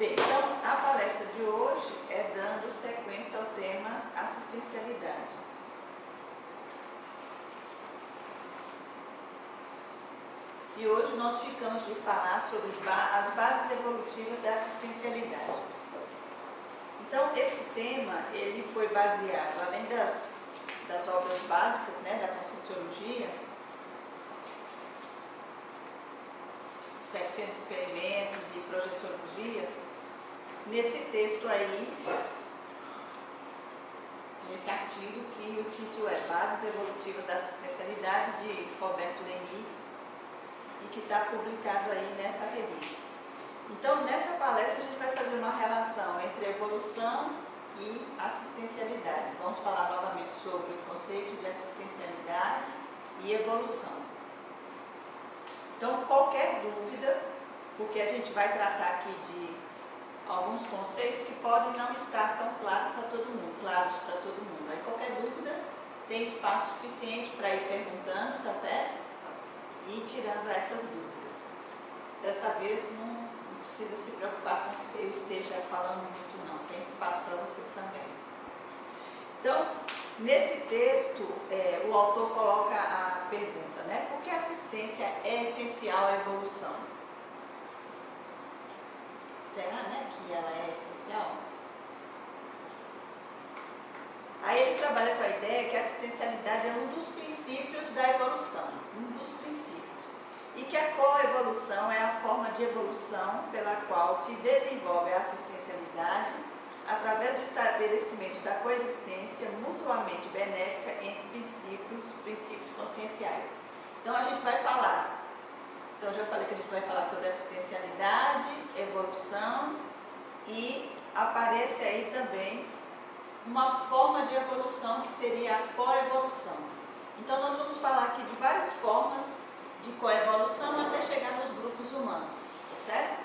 Bem, então a palestra de hoje é dando sequência ao tema assistencialidade. E hoje nós ficamos de falar sobre as bases evolutivas da assistencialidade. Então, esse tema, ele foi baseado, além das obras básicas, né, da Conscienciologia, 700 experimentos e projeciologia, nesse texto aí, nesse artigo que o título é Bases Evolutivas da Assistencialidade, de Roberto Leni, e que está publicado aí nessa revista. Então, nessa palestra a gente vai fazer uma relação entre evolução e assistencialidade. Vamos falar novamente sobre o conceito de assistencialidade e evolução. Então, qualquer dúvida, porque a gente vai tratar aqui de alguns conceitos que podem não estar tão claros para todo mundo, Aí, qualquer dúvida, tem espaço suficiente para ir perguntando, tá certo? E ir tirando essas dúvidas. Dessa vez, não precisa se preocupar com que eu esteja falando muito, não. Tem espaço para vocês também. Então, nesse texto, o autor coloca a pergunta, né? Por que a assistência é essencial à evolução? Será, né, que ela é essencial? Aí ele trabalha com a ideia que a assistencialidade é um dos princípios da evolução, e que a coevolução é a forma de evolução pela qual se desenvolve a assistencialidade através do estabelecimento da coexistência mutuamente benéfica entre princípios conscienciais. Então a gente vai falar, então eu já falei que a gente vai falar sobre assistencialidade, evolução, e aparece aí também uma forma de evolução que seria a coevolução. Então nós vamos falar aqui de várias formas de coevolução até chegar nos grupos humanos, tá certo?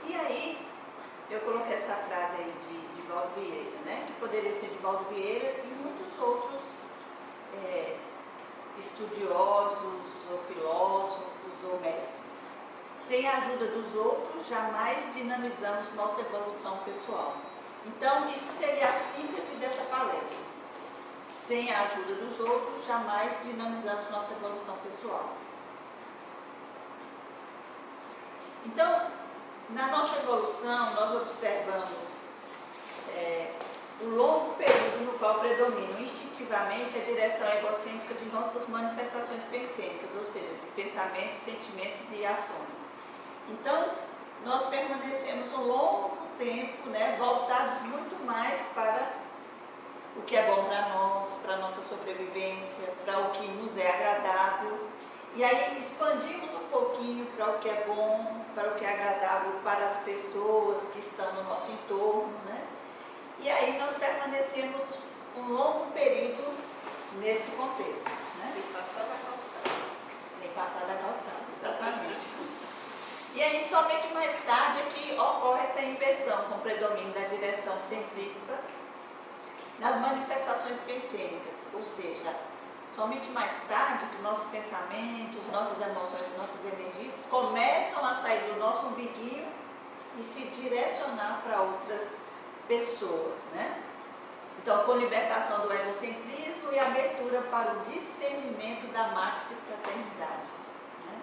E aí, eu coloquei essa frase aí de Divaldo Vieira, né? Que poderia ser Divaldo Vieira e muitos outros estudiosos, ou filósofos, ou mestres. Sem a ajuda dos outros, jamais dinamizamos nossa evolução pessoal. Então, isso seria a síntese dessa palestra. Sem a ajuda dos outros, jamais dinamizamos nossa evolução pessoal. Então, na nossa evolução, nós observamos o longo período no qual predominam instintivamente a direção egocêntrica de nossas manifestações pensênicas, ou seja, de pensamentos, sentimentos e ações. Então, nós permanecemos um longo tempo, né, voltados muito mais para o que é bom para nós, para a nossa sobrevivência, para o que nos é agradável. E aí expandimos um pouquinho para o que é bom, para o que é agradável para as pessoas que estão no nosso entorno, né? E aí nós permanecemos um longo período nesse contexto, né? Sem passar da calçada. Sem passar da calçada, exatamente. E aí somente mais tarde é que ocorre essa inversão com o predomínio da direção centrífuga nas manifestações pensênicas, ou seja, somente mais tarde que nossos pensamentos, nossas emoções, nossas energias começam a sair do nosso umbiguinho e se direcionar para outras pessoas, né? Então, com libertação do egocentrismo e abertura para o discernimento da maxi-fraternidade. Né?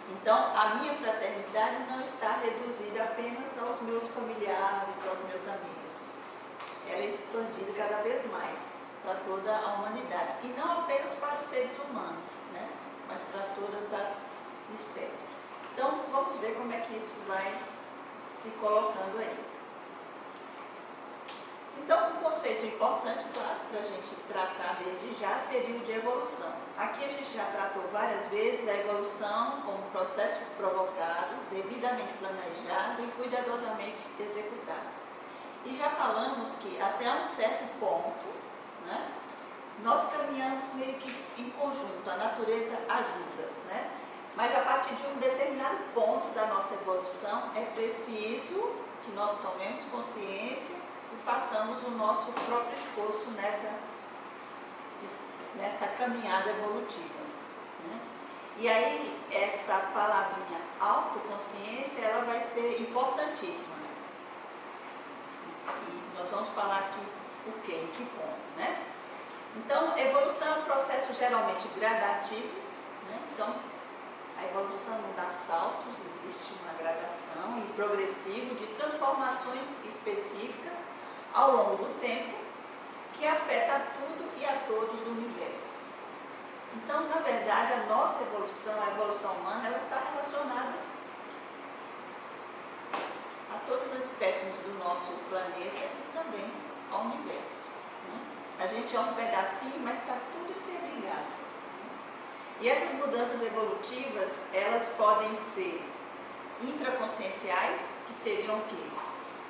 Então, a minha fraternidade não está reduzida apenas aos meus familiares, aos meus amigos. Ela é expandida cada vez mais para toda a humanidade. E não apenas para os seres humanos, né? Mas para todas as espécies. Então, vamos ver como é que isso vai se colocando aí. Então, um conceito importante, claro, para a gente tratar desde já, seria o de evolução. Aqui a gente já tratou várias vezes a evolução como um processo provocado, devidamente planejado e cuidadosamente executado. E já falamos que até um certo ponto, né, nós caminhamos meio que em conjunto, a natureza ajuda, né? Mas a partir de um determinado ponto da nossa evolução, é preciso que nós tomemos consciência e façamos o nosso próprio esforço nessa caminhada evolutiva. Né? E aí, essa palavrinha autoconsciência, ela vai ser importantíssima. E nós vamos falar aqui o quê, em que ponto, né? Então, evolução é um processo geralmente gradativo, né? Então, a evolução não dá saltos, existe uma gradação e progressivo de transformações específicas ao longo do tempo que afeta a tudo e a todos do universo. Então, na verdade, a nossa evolução, a evolução humana, ela está relacionada a todas as espécies do nosso planeta e também ao universo. A gente é um pedacinho, mas está tudo interligado. E essas mudanças evolutivas, elas podem ser intraconscienciais, que seriam o quê?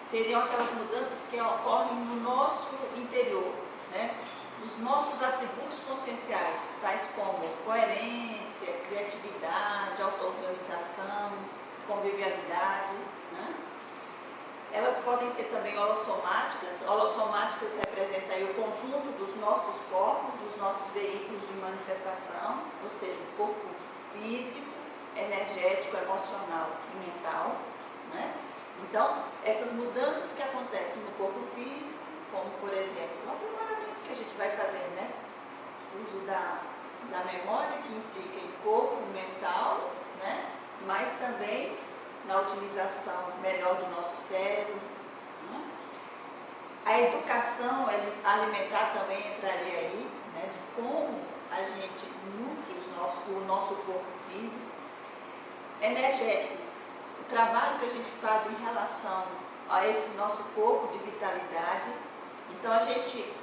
Seriam aquelas mudanças que ocorrem no nosso interior, né? Os nossos atributos conscienciais, tais como coerência, criatividade, auto-organização, convivialidade, né? Elas podem ser também holossomáticas. Holossomáticas representam aí o conjunto dos nossos corpos, dos nossos veículos de manifestação, ou seja, o corpo físico, energético, emocional e mental, né? Então, essas mudanças que acontecem no corpo físico, como por exemplo, o aprimoramento que a gente vai fazendo, né? O uso da memória, que implica em corpo, mental, né? Mas também na utilização melhor do nosso cérebro, né? A educação alimentar também entraria aí, né? De como a gente nutre o nosso corpo físico. Energético, o trabalho que a gente faz em relação a esse nosso corpo de vitalidade. Então a gente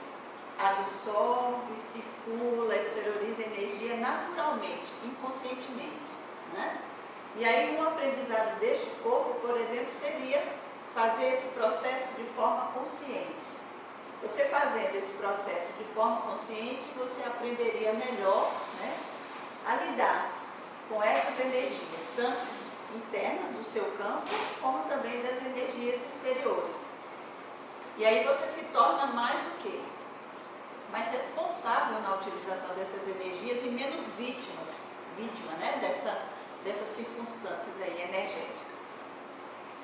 absorve, circula, exterioriza energia naturalmente, inconscientemente, né? E aí um aprendizado deste corpo, por exemplo, seria fazer esse processo de forma consciente. Você fazendo esse processo de forma consciente, você aprenderia melhor, né, a lidar com essas energias, tanto internas do seu campo, como também das energias exteriores. E aí você se torna mais o quê? Mais responsável na utilização dessas energias e menos vítima, né, dessas circunstâncias aí energéticas.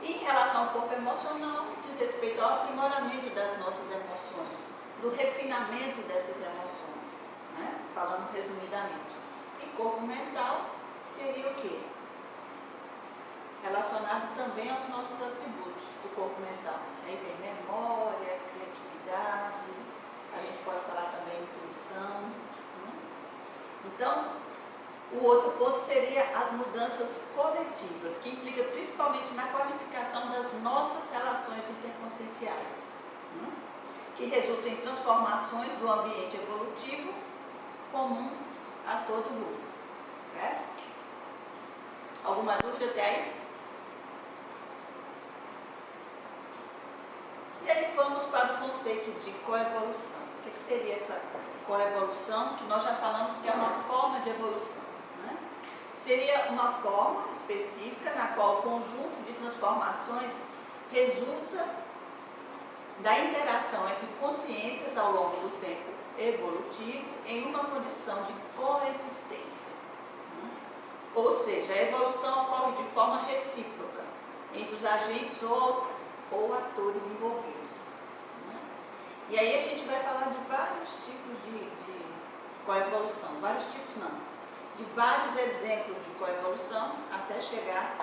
E em relação ao corpo emocional, diz respeito ao aprimoramento das nossas emoções, do refinamento dessas emoções, né, falando resumidamente. E corpo mental seria o quê? Relacionado também aos nossos atributos do corpo mental. Aí vem memória, criatividade, a gente pode falar também intuição, né? Então, o outro ponto seria as mudanças coletivas, que implica principalmente na qualificação das nossas relações interconscienciais, né? Que resultam em transformações do ambiente evolutivo comum a todo mundo, certo? Alguma dúvida até aí? E aí vamos para o conceito de coevolução. O que seria essa coevolução? Que nós já falamos que é uma forma de evolução, né? Seria uma forma específica na qual o conjunto de transformações resulta da interação entre consciências ao longo do tempo evolutivo em uma condição de coexistência, né? Ou seja, a evolução ocorre de forma recíproca entre os agentes ou atores envolvidos, né? E aí a gente vai falar de vários tipos de coevolução, vários tipos não, de vários exemplos de coevolução até chegar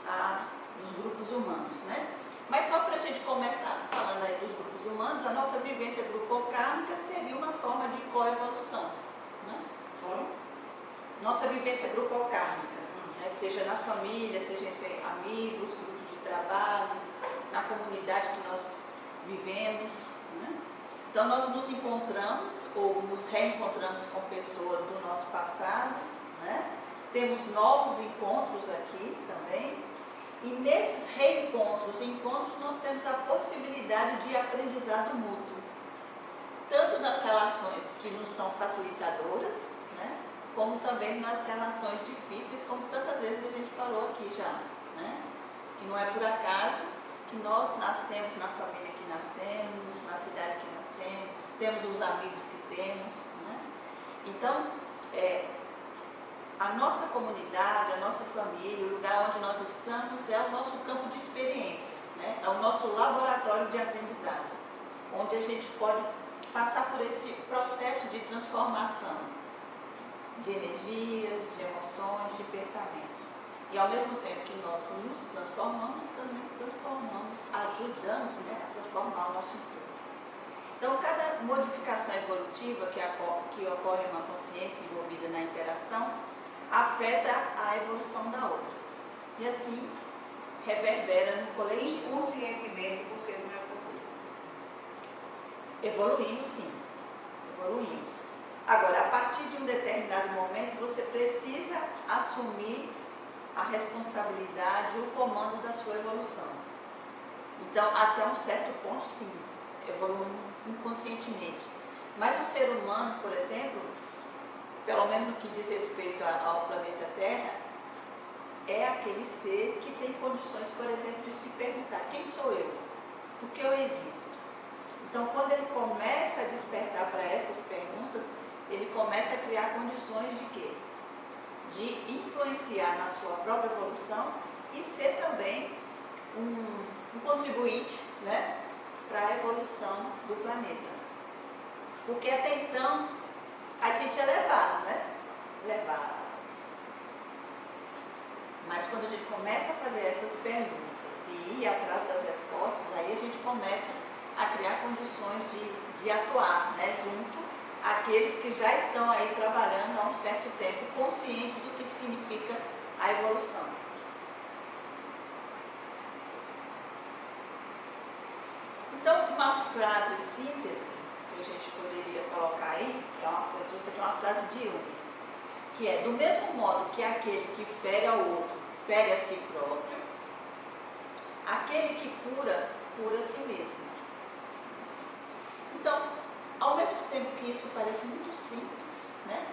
aos grupos humanos, né? Mas só para a gente começar falando aí dos grupos humanos, a nossa vivência grupocármica seria uma forma de coevolução, né? Nossa vivência grupocármica, né? Seja na família, seja entre amigos, grupos de trabalho, na comunidade que nós vivemos, né? Então nós nos encontramos ou nos reencontramos com pessoas do nosso passado, né? Temos novos encontros aqui também, e nesses reencontros e encontros nós temos a possibilidade de aprendizado mútuo, tanto nas relações que nos são facilitadoras, né? Como também nas relações difíceis, como tantas vezes a gente falou aqui já, né? Que não é por acaso que nós nascemos na família que nascemos, na cidade que nascemos, temos os amigos que temos, né? Então, a nossa comunidade, a nossa família, o lugar onde nós estamos é o nosso campo de experiência, né? É o nosso laboratório de aprendizado, onde a gente pode passar por esse processo de transformação de energias, de emoções, de pensamentos. E ao mesmo tempo que nós nos transformamos, também transformamos, ajudamos, né, a transformar o nosso entorno. Então, cada modificação evolutiva que ocorre em uma consciência envolvida na interação afeta a evolução da outra. E assim, reverbera no coletivo. Inconscientemente você não evolui. Evoluímos, sim. Evoluímos. Agora, a partir de um determinado momento, você precisa assumir a responsabilidade e o comando da sua evolução. Então, até um certo ponto, sim, evoluímos inconscientemente. Mas o ser humano, por exemplo, pelo menos no que diz respeito ao planeta Terra, é aquele ser que tem condições, por exemplo, de se perguntar: quem sou eu? Por que eu existo? Então, quando ele começa a despertar para essas perguntas, ele começa a criar condições de quê? De influenciar na sua própria evolução e ser também um contribuinte, né, para a evolução do planeta. Porque até então a gente é levado, né? Levado. Mas quando a gente começa a fazer essas perguntas e ir atrás das respostas, aí a gente começa a criar condições de atuar, né, junto àqueles que já estão aí trabalhando há um certo tempo, conscientes do que significa a evolução. Então, uma frase síntese que a gente poderia colocar aí, que é eu trouxe aqui uma frase de Jung, que é: do mesmo modo que aquele que fere ao outro fere a si próprio, aquele que cura, cura a si mesmo. Então, ao mesmo tempo que isso parece muito simples, né,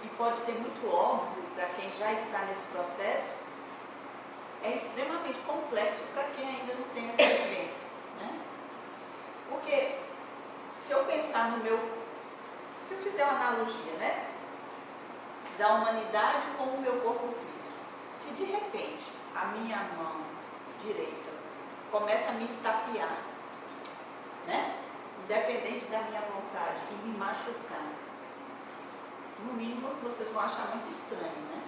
e pode ser muito óbvio para quem já está nesse processo, é extremamente complexo para quem ainda não tem essa vivência, né? Porque se eu pensar se eu fizer uma analogia, né, da humanidade com o meu corpo físico, se de repente a minha mão direita começa a me estapear, né, independente da minha vontade, e me machucar, no mínimo vocês vão achar muito estranho, né?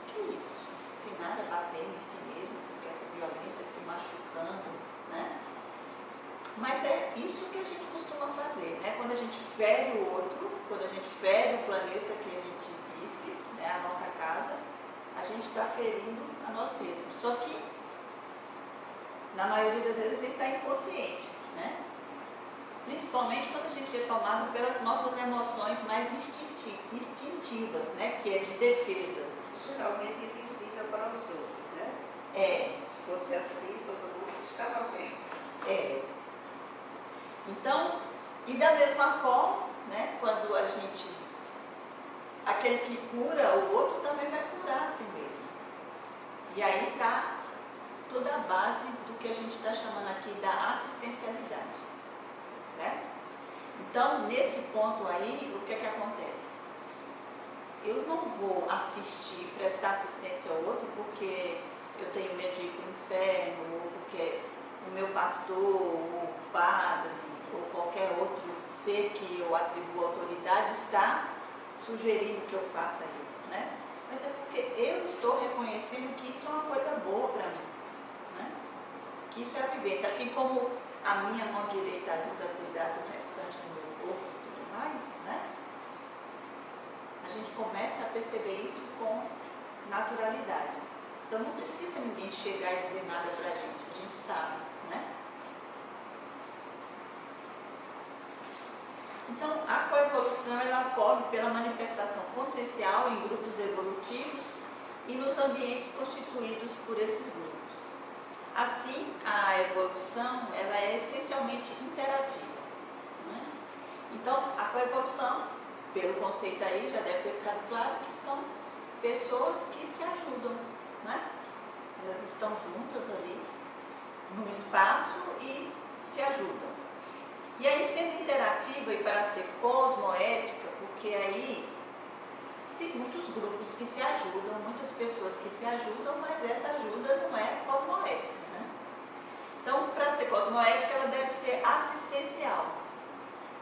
Que isso? Se nada, batendo em si mesmo, porque essa violência, se machucando, né? Mas é isso que a gente costuma fazer, né? Quando a gente fere o outro, quando a gente fere o planeta que a gente vive, né, a nossa casa, a gente está ferindo a nós mesmos. Só que, na maioria das vezes, a gente está inconsciente, né? Principalmente quando a gente é tomado pelas nossas emoções mais instintivas, né? Que é de defesa. Geralmente invisível para os outros, né? É. Se fosse assim, todo mundo estava vendo. É. Então, e da mesma forma, né, quando a gente, aquele que cura o outro também vai curar a si mesmo. E aí está toda a base do que a gente está chamando aqui da assistencialidade, certo? Então, nesse ponto aí, o que é que acontece? Eu não vou assistir, prestar assistência ao outro porque eu tenho medo de ir para o inferno, ou porque o meu pastor, o padre, ou qualquer outro ser que eu atribuo autoridade está sugerindo que eu faça isso, né? Mas é porque eu estou reconhecendo que isso é uma coisa boa para mim, né? Que isso é a vivência. Assim como a minha mão direita ajuda a cuidar do restante do meu corpo e tudo mais, né? A gente começa a perceber isso com naturalidade. Então não precisa ninguém chegar e dizer nada para a gente sabe, né? Então, a coevolução ela ocorre pela manifestação consciencial em grupos evolutivos e nos ambientes constituídos por esses grupos. Assim, a evolução ela é essencialmente interativa, né? Então, a coevolução, pelo conceito aí, já deve ter ficado claro que são pessoas que se ajudam, né? Elas estão juntas ali, num espaço e se ajudam. E aí, sendo interativa e para ser cosmoética, porque aí tem muitos grupos que se ajudam, muitas pessoas que se ajudam, mas essa ajuda não é cosmoética, né? Então, para ser cosmoética, ela deve ser assistencial.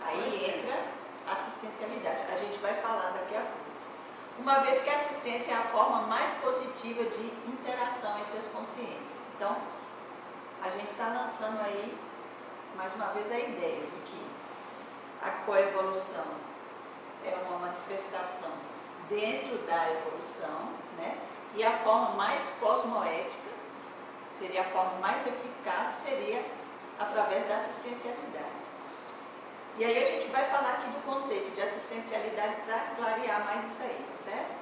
Aí entra a assistencialidade. A gente vai falar daqui a pouco. Uma vez que a assistência é a forma mais positiva de interação entre as consciências. Então, a gente está lançando aí, mais uma vez, a ideia de que a coevolução é uma manifestação dentro da evolução, né? E a forma mais cosmoética, seria a forma mais eficaz, seria através da assistencialidade. E aí a gente vai falar aqui do conceito de assistencialidade para clarear mais isso aí, tá certo?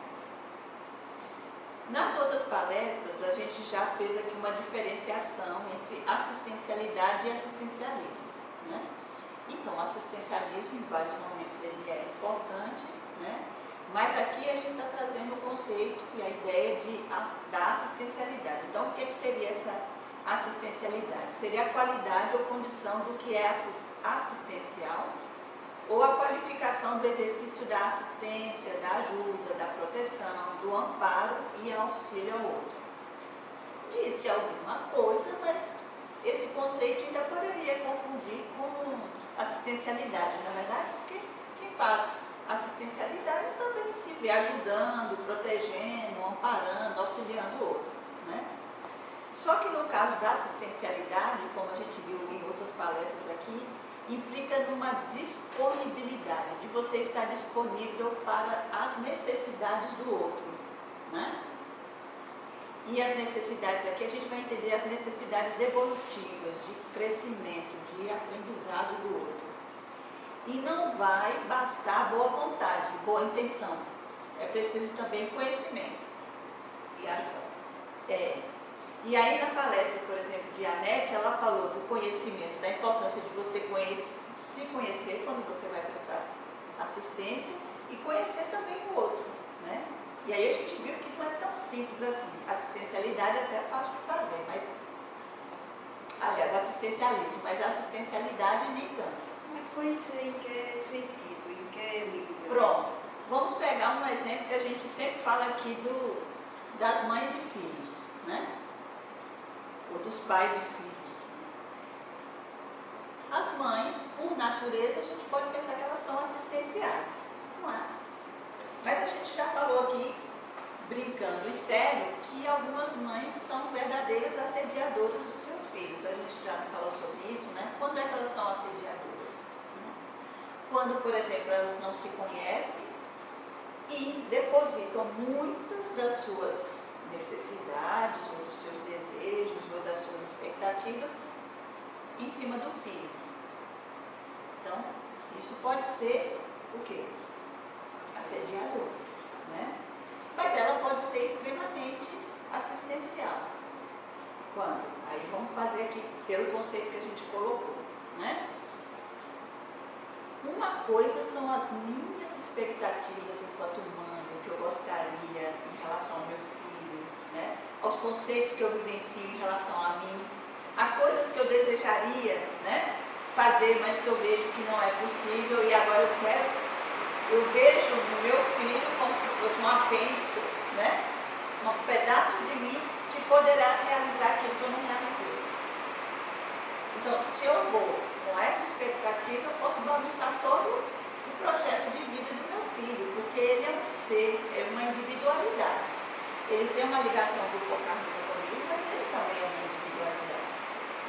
Nas outras palestras, a gente já fez aqui uma diferenciação entre assistencialidade e assistencialismo, né? Então, o assistencialismo, em vários momentos, ele é importante, né? Mas aqui a gente está trazendo o conceito e a ideia da assistencialidade. Então, o que seria essa assistencialidade? Seria a qualidade ou condição do que é assistencial, ou a qualificação do exercício da assistência, da ajuda, da proteção, do amparo e auxílio ao outro. Disse alguma coisa, mas esse conceito ainda poderia confundir com assistencialidade, na verdade, porque quem faz assistencialidade também se vê ajudando, protegendo, amparando, auxiliando o outro, né? Só que no caso da assistencialidade, como a gente viu em outras palestras aqui, implica numa disponibilidade, de você estar disponível para as necessidades do outro, né? E as necessidades aqui, a gente vai entender as necessidades evolutivas, de crescimento, de aprendizado do outro. E não vai bastar boa vontade, boa intenção. É preciso também conhecimento e ação. E aí na palestra, por exemplo, de Anete, ela falou do conhecimento, da importância de você se conhecer quando você vai prestar assistência e conhecer também o outro, né? E aí a gente viu que não é tão simples assim. Assistencialidade até é fácil de fazer, mas... Aliás, assistencialismo, mas a assistencialidade nem tanto. Mas conhecer em que sentido, em que nível? Pronto. Vamos pegar um exemplo que a gente sempre fala aqui das mães e filhos, né? Ou dos pais e filhos. As mães, por natureza, a gente pode pensar que elas são assistenciais, não é? Mas a gente já falou aqui, brincando e sério, que algumas mães são verdadeiras assediadoras dos seus filhos. A gente já falou sobre isso, né? Quando é que elas são assediadoras? Quando, por exemplo, elas não se conhecem e depositam muitas das suas necessidades, ou dos seus desejos, ou das suas expectativas em cima do filho. Então, isso pode ser o quê? Assediador, né? Mas ela pode ser extremamente assistencial. Quando? Aí vamos fazer aqui pelo conceito que a gente colocou, né? Uma coisa são as minhas expectativas enquanto mãe, o que eu gostaria em relação ao meu filho, né? Aos conceitos que eu vivencio em relação a mim, a coisas que eu desejaria, né, fazer, mas que eu vejo que não é possível e agora eu vejo no meu filho como se fosse um apêndice, né? Um pedaço de mim que poderá realizar aquilo que eu não realizei. Então, se eu vou com essa expectativa, eu posso bagunçar todo o projeto de vida do meu filho, porque ele é um ser, é uma individualidade. Ele tem uma ligação comportamental comigo, mas ele também é uma individualidade,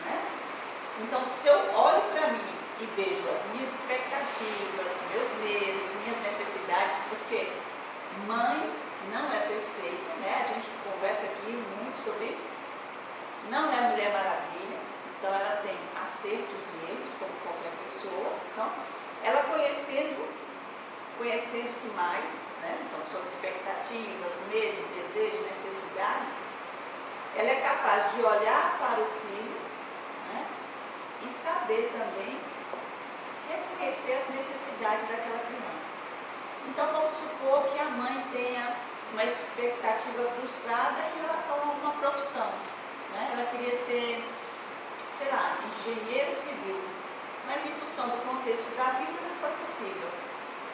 né? Então, se eu olho para mim e vejo as minhas expectativas, meus medos, minhas necessidades, porque mãe não é perfeita, né? A gente conversa aqui muito sobre isso. Não é Mulher Maravilha, então ela tem acertos e erros, como qualquer pessoa. Então, ela conhecendo-se mais, né? Então, sobre expectativas, medos, desejos, necessidades, ela é capaz de olhar para o filho, né? E saber também reconhecer as necessidades daquela criança. Então, vamos supor que a mãe tenha uma expectativa frustrada em relação a uma profissão, né? Ela queria ser, sei lá, engenheiro civil, mas em função do contexto da vida não foi possível.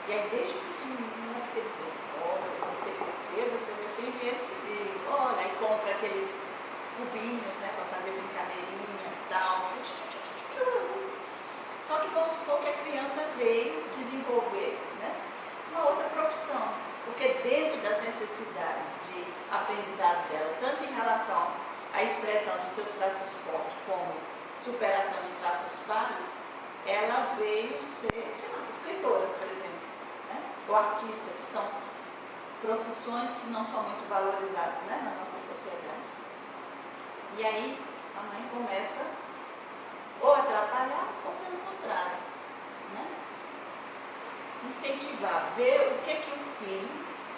E aí, desde pequenininha, ela fica dizendo, olha, crescer, você vai ser engenheiro civil. Olha, aí compra aqueles cubinhos, né, para fazer brincadeirinha e tal. Só que vamos supor que a criança veio desenvolver, né, uma outra profissão, porque dentro das necessidades de aprendizado dela, tanto em relação à expressão dos seus traços fortes como superação de traços falhos, ela veio ser escritora, por exemplo, né, ou artista, que são profissões que não são muito valorizadas, né, na nossa sociedade. E aí a mãe começa ou a atrapalhar ou pelo contrário, né? Incentivar, ver o que o filho,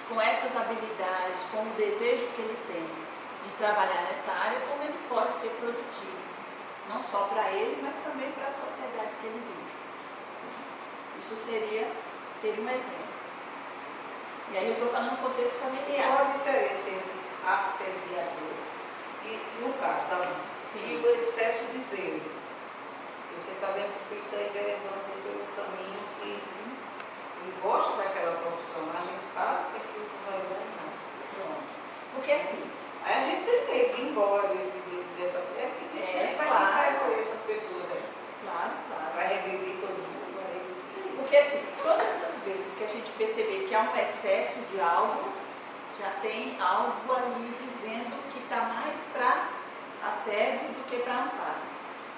com essas habilidades, com o desejo que ele tem de trabalhar nessa área, como ele pode ser produtivo, não só para ele, mas também para a sociedade que ele vive. Isso seria um exemplo. E aí eu estou falando no contexto familiar. Qual a diferença entre assediador e, no caso da mãe, e o excesso de zelo? Você está vendo que o filho está enveredando pelo caminho e gosta daquela profissão, mas a gente sabe que aquilo não vai dar nada. Pronto. Porque assim, aí a gente tem medo de ir embora dessa vai claro. ficar essas pessoas aí. Claro. Vai regredir todo mundo, vai regredir. Porque assim, todas as vezes que a gente perceber que há um excesso de algo, já tem algo ali dizendo que está mais para assédio do que para amparo,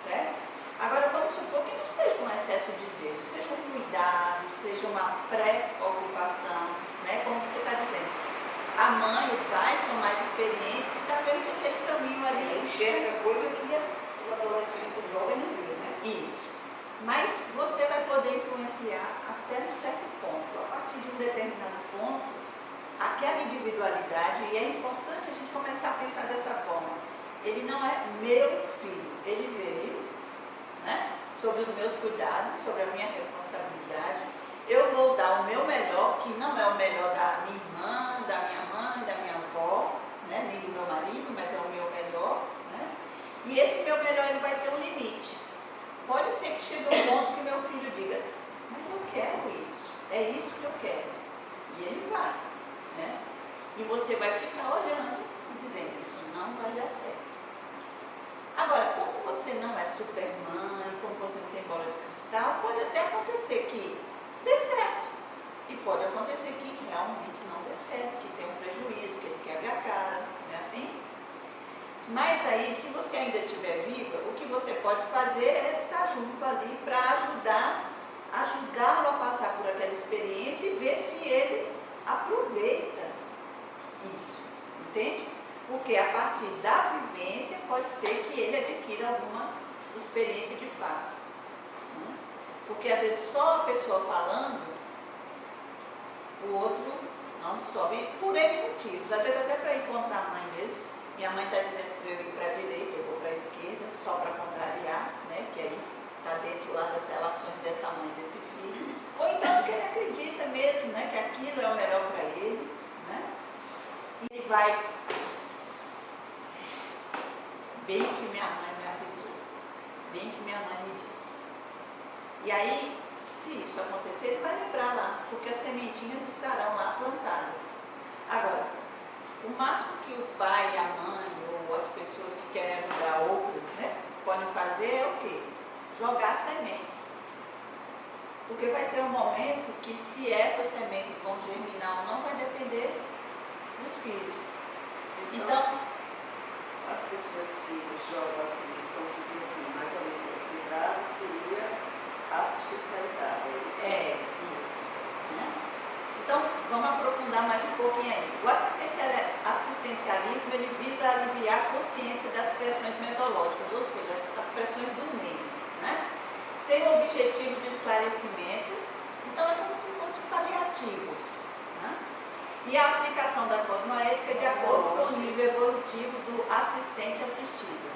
certo? Agora vamos supor que não seja um excesso de zelo, seja um cuidado, seja uma preocupação, né? Como você está dizendo. A mãe, o pai são mais experientes e está vendo que aquele caminho ali enxerga coisa que o adolescente, o jovem não vê, né? Isso. Mas você vai poder influenciar até um certo ponto. A partir de um determinado ponto, aquela individualidade, e é importante a gente começar a pensar dessa forma. Ele não é meu filho, ele veio, né, sobre os meus cuidados, sobre a minha responsabilidade. Eu vou dar o meu melhor, que não é o melhor da minha irmã, da minha mãe, da minha avó, né, nem do meu marido, mas é o meu melhor, né? E esse meu melhor ele vai ter um limite. Pode ser que chegue um ponto que meu filho diga, mas eu quero isso, é isso que eu quero. E ele vai, né? E você vai ficar olhando e dizendo, isso não vai dar certo. Agora, como você não é supermãe, como você não tem bola de cristal, pode até acontecer que dê certo. E pode acontecer que realmente não dê certo, que tenha um prejuízo, que ele quebre a cara, não é assim? Mas aí, se você ainda estiver viva, o que você pode fazer é estar junto ali para ajudá-lo a passar por aquela experiência e ver se ele aproveita isso, entende? Porque a partir da vivência pode ser que ele adquira alguma experiência de fato. Né? Porque às vezes só a pessoa falando, o outro não absorve, por N motivos. Às vezes até para encontrar a mãe mesmo. Minha mãe está dizendo para eu ir para a direita, eu vou para a esquerda, só para contrariar, né? Que aí está dentro lá das relações dessa mãe e desse filho. Ou então que ele acredita mesmo, né? Que aquilo é o melhor para ele, né? E ele vai... Bem que minha mãe me avisou, bem que minha mãe me disse. E aí, se isso acontecer, ele vai lembrar lá, porque as sementinhas estarão lá plantadas. Agora, o máximo que o pai, a mãe ou as pessoas que querem ajudar outras, né, podem fazer é o quê? Jogar sementes. Porque vai ter um momento que se essas sementes vão germinar ou não, vai depender dos filhos. Então as pessoas que jogam assim, vamos dizer assim, mais ou menos equilibrado, seria a assistencialidade, é isso? É, isso. Né? Então, vamos aprofundar mais um pouquinho aí. O assistencialismo, ele visa aliviar a consciência das pressões mesológicas, ou seja, as pressões do meio, né? Sem o objetivo de esclarecimento, então é como se fossem paliativos, né? E a aplicação da cosmoética de acordo com o nível evolutivo do assistente assistido.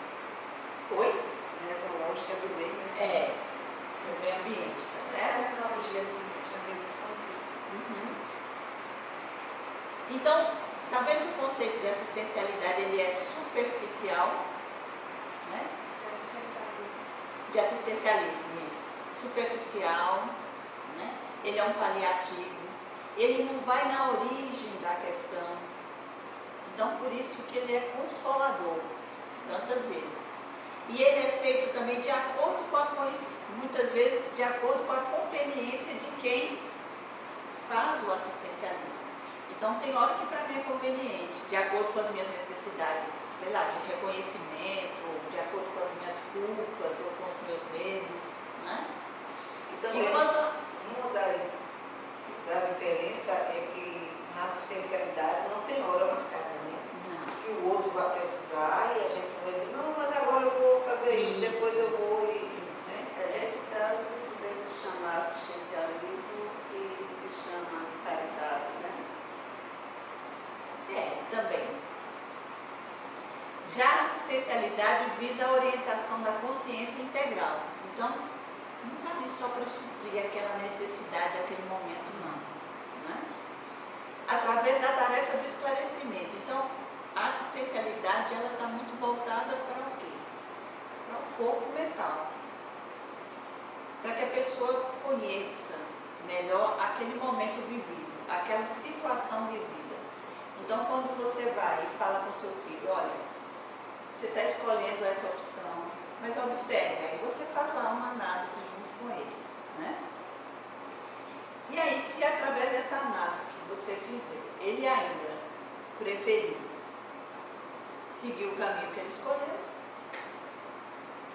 Oi? Mesológica do meio. É, do meio ambiente, tá certo? É uma analogia assim, também expansiva. Então, tá vendo que o conceito de assistencialidade ele é superficial, né? De assistencialismo, isso. Superficial, né? Ele é um paliativo. ele não vai na origem da questão. Então, por isso que ele é consolador, tantas vezes. E ele é feito também de acordo com muitas vezes, de acordo com a conveniência de quem faz o assistencialismo. Então, tem hora que para mim é conveniente, de acordo com as minhas necessidades, sei lá, de reconhecimento, de acordo com as minhas culpas ou com os meus medos, né? Então, uma da diferença é que na assistencialidade não tem hora marcada, né? Não. Que o outro vai precisar e a gente vai dizer, não, mas agora eu vou fazer isso, depois eu vou Né? Nesse caso, podemos chamar assistencialismo que se chama caridade, né? Também. Já a assistencialidade visa a orientação da consciência integral. Então, não está ali só para suprir aquela necessidade daquele momento, não. Né? Através da tarefa do esclarecimento. Então, a assistencialidade ela está muito voltada para o quê? Para o corpo mental. Para que a pessoa conheça melhor aquele momento vivido, aquela situação vivida. Então, quando você vai e fala com o seu filho, olha, você está escolhendo essa opção, mas observe, aí você faz lá uma análise junto com ele, né? E aí, se através dessa análise que você fizer, ele ainda preferir seguir o caminho que ele escolheu,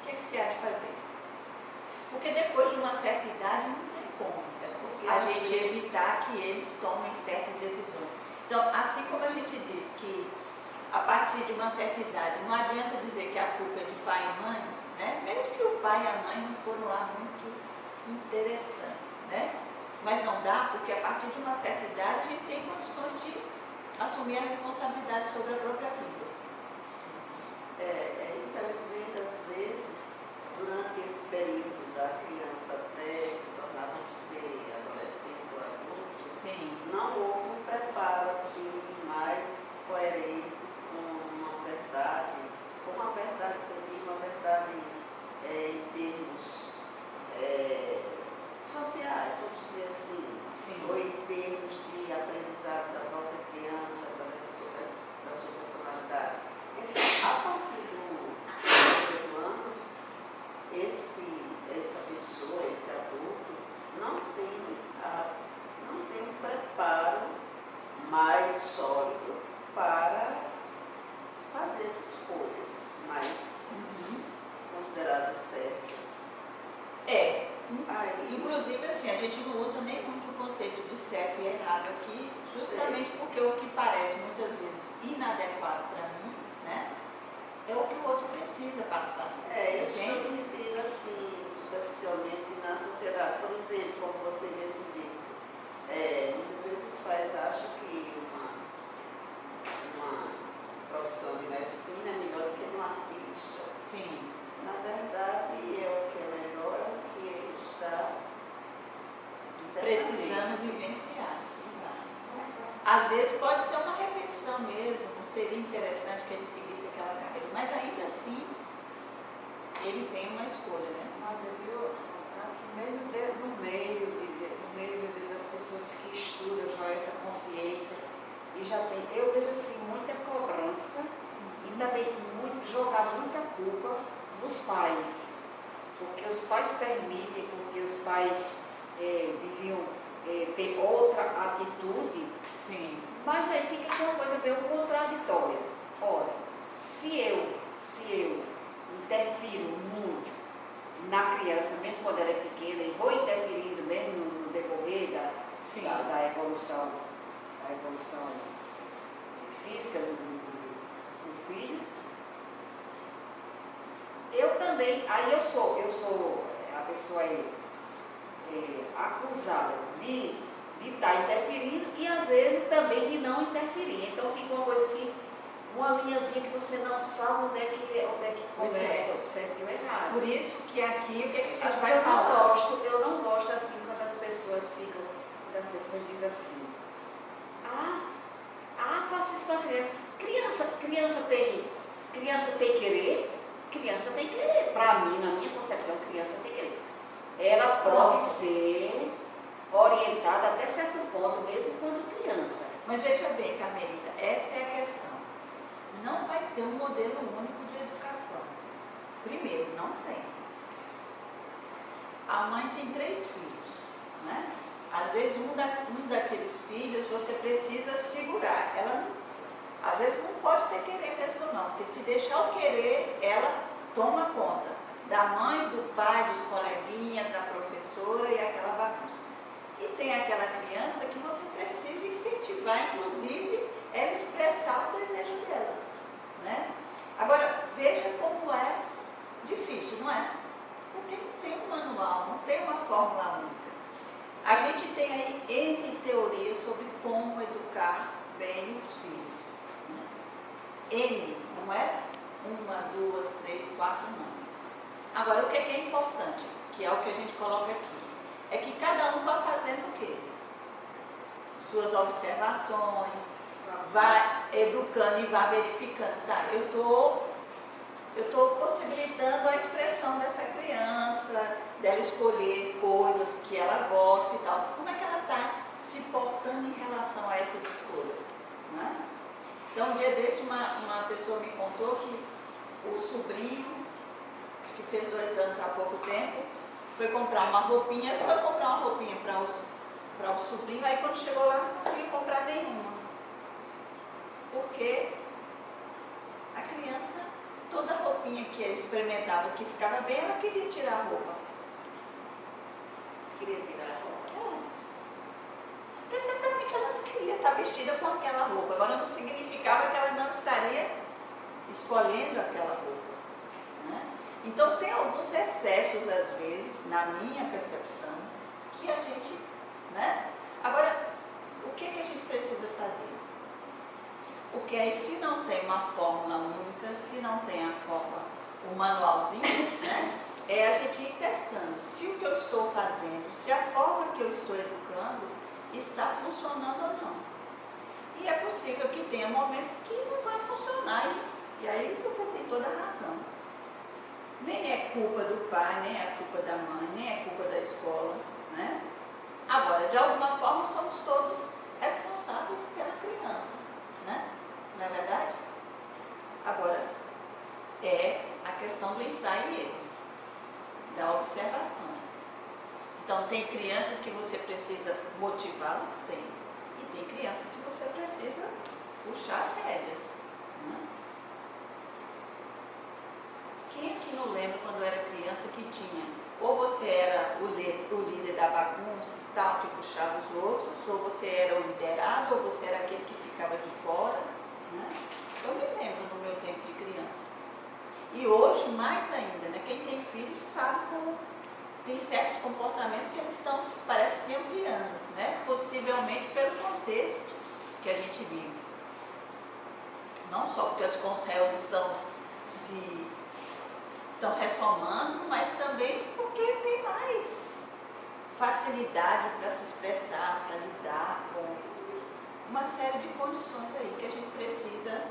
o que você há de fazer? Porque depois de uma certa idade não tem como a gente evitar que eles tomem certas decisões. Então, assim como a gente diz que a partir de uma certa idade não adianta dizer que a culpa é de pai e mãe, né? Mesmo que o pai e a mãe não foram lá muito interessantes, né? Mas não dá, porque a partir de uma certa idade a gente tem condições de assumir a responsabilidade sobre a própria vida. Infelizmente, às vezes, durante esse período da criança até se tornar, vamos dizer, adolescente ou adulto, Sim. não houve um preparo assim, mais coerente com uma verdade que eu digo, uma verdade em termos sociais, vamos dizer assim, Sim. ou em termos de aprendizado da própria criança, através da sua personalidade. Enfim, a partir dos 18 anos, essa pessoa, esse adulto, não tem um preparo mais sólido para fazer as escolhas mais consideradas certas. Inclusive assim, a gente não usa nem muito o conceito de certo e errado aqui, justamente porque o que parece muitas vezes inadequado para mim, né, é o que o outro precisa passar. Eu estou me referindo assim, superficialmente na sociedade. Por exemplo, como você mesmo disse, muitas vezes os pais acham que uma profissão de medicina é melhor do que de um artista. Sim. Na verdade, é o que é melhor, é o que ele está precisando vivenciar. Exato. Às vezes pode ser uma repetição mesmo, não seria interessante que ele seguisse aquela carreira, mas ainda assim ele tem uma escolha, né? Mas viu, assim, no meio das pessoas que estudam já essa consciência, e já tem, eu vejo assim, muita cobrança e também jogar muita culpa nos pais, porque os pais permitem, porque os pais deviam ter outra atitude. Sim. Mas aí fica uma coisa meio contraditória. Olha, se eu interfiro muito na criança, mesmo quando ela é pequena, e vou interferindo mesmo no decorrer da evolução física do filho, eu também, aí eu sou a pessoa acusada de estar interferindo e às vezes também de não interferir. Então fica uma coisa assim, uma linhazinha que você não sabe onde é que começa o certo e o errado. Por isso que aqui, o que a gente Acho vai falar? Eu não gosto assim quando as pessoas dizem assim, faça isso com a criança. Criança tem querer? Criança tem querer. Para mim, na minha concepção, criança tem querer. Ela pode ser orientada até certo ponto, mesmo quando criança. Mas veja bem, Carmelita, essa é a questão. Não vai ter um modelo único de educação. Primeiro, não tem. A mãe tem 3 filhos, né? Às vezes um daqueles filhos você precisa segurar. Ela, às vezes, não pode ter querer mesmo não, porque se deixar o querer, ela toma conta da mãe, do pai, dos coleguinhas, da professora e aquela bagunça. E tem aquela criança que você precisa incentivar, inclusive, ela expressar o desejo dela, né? Agora, veja como é difícil, não é? Porque não tem um manual, não tem uma fórmula única. A gente tem aí N teorias sobre como educar bem os filhos, né? N, não é? 1, 2, 3, 4, não. Agora, o que é importante, que é o que a gente coloca aqui, é que cada um vai fazendo o quê? Suas observações, vai educando e vai verificando. Tá, eu estou possibilitando a expressão dessa criança, dela escolher coisas que ela gosta e tal. Como é que ela está se portando em relação a essas escolhas, né? Então, um dia desse, uma pessoa me contou que o sobrinho, que fez 2 anos há pouco tempo, foi comprar uma roupinha, foi comprar uma roupinha para o sobrinho, aí quando chegou lá não conseguiu comprar nenhuma. Porque a criança, toda roupinha que ele experimentava que ficava bem, ela queria tirar a roupa. Queria tirar a roupa. Porque certamente ela não queria estar vestida com aquela roupa. Agora não significava que ela não estaria escolhendo aquela roupa, né? Então tem alguns excessos, às vezes, na minha percepção, que a gente, né? Agora, o que a gente precisa fazer? O que é, se não tem uma fórmula única, se não tem a fórmula, o manualzinho, né? É a gente ir testando se o que eu estou fazendo, se a forma que eu estou educando está funcionando ou não. E é possível que tenha momentos que não vai funcionar, e aí você tem toda a razão. Nem é culpa do pai, nem é culpa da mãe, nem é culpa da escola, né? Agora, de alguma forma, somos todos responsáveis pela criança, né? Não é verdade? Agora, é a questão do ensaio e erro, da observação. Então, tem crianças que você precisa motivá-las? Tem. E tem crianças que você precisa puxar as rédeas, né? Quem é que não lembra quando era criança que tinha, ou você era o líder da bagunça e tal, que puxava os outros, ou você era o liderado, ou você era aquele que ficava de fora, né? Eu me lembro no meu tempo de criança. E hoje, mais ainda, né? Quem tem filhos sabe como tem certos comportamentos que eles estão, parece, se ampliando, né? Possivelmente pelo contexto que a gente vive. Não só porque os réus estão ressomando, mas também porque tem mais facilidade para se expressar, para lidar com uma série de condições aí que a gente precisa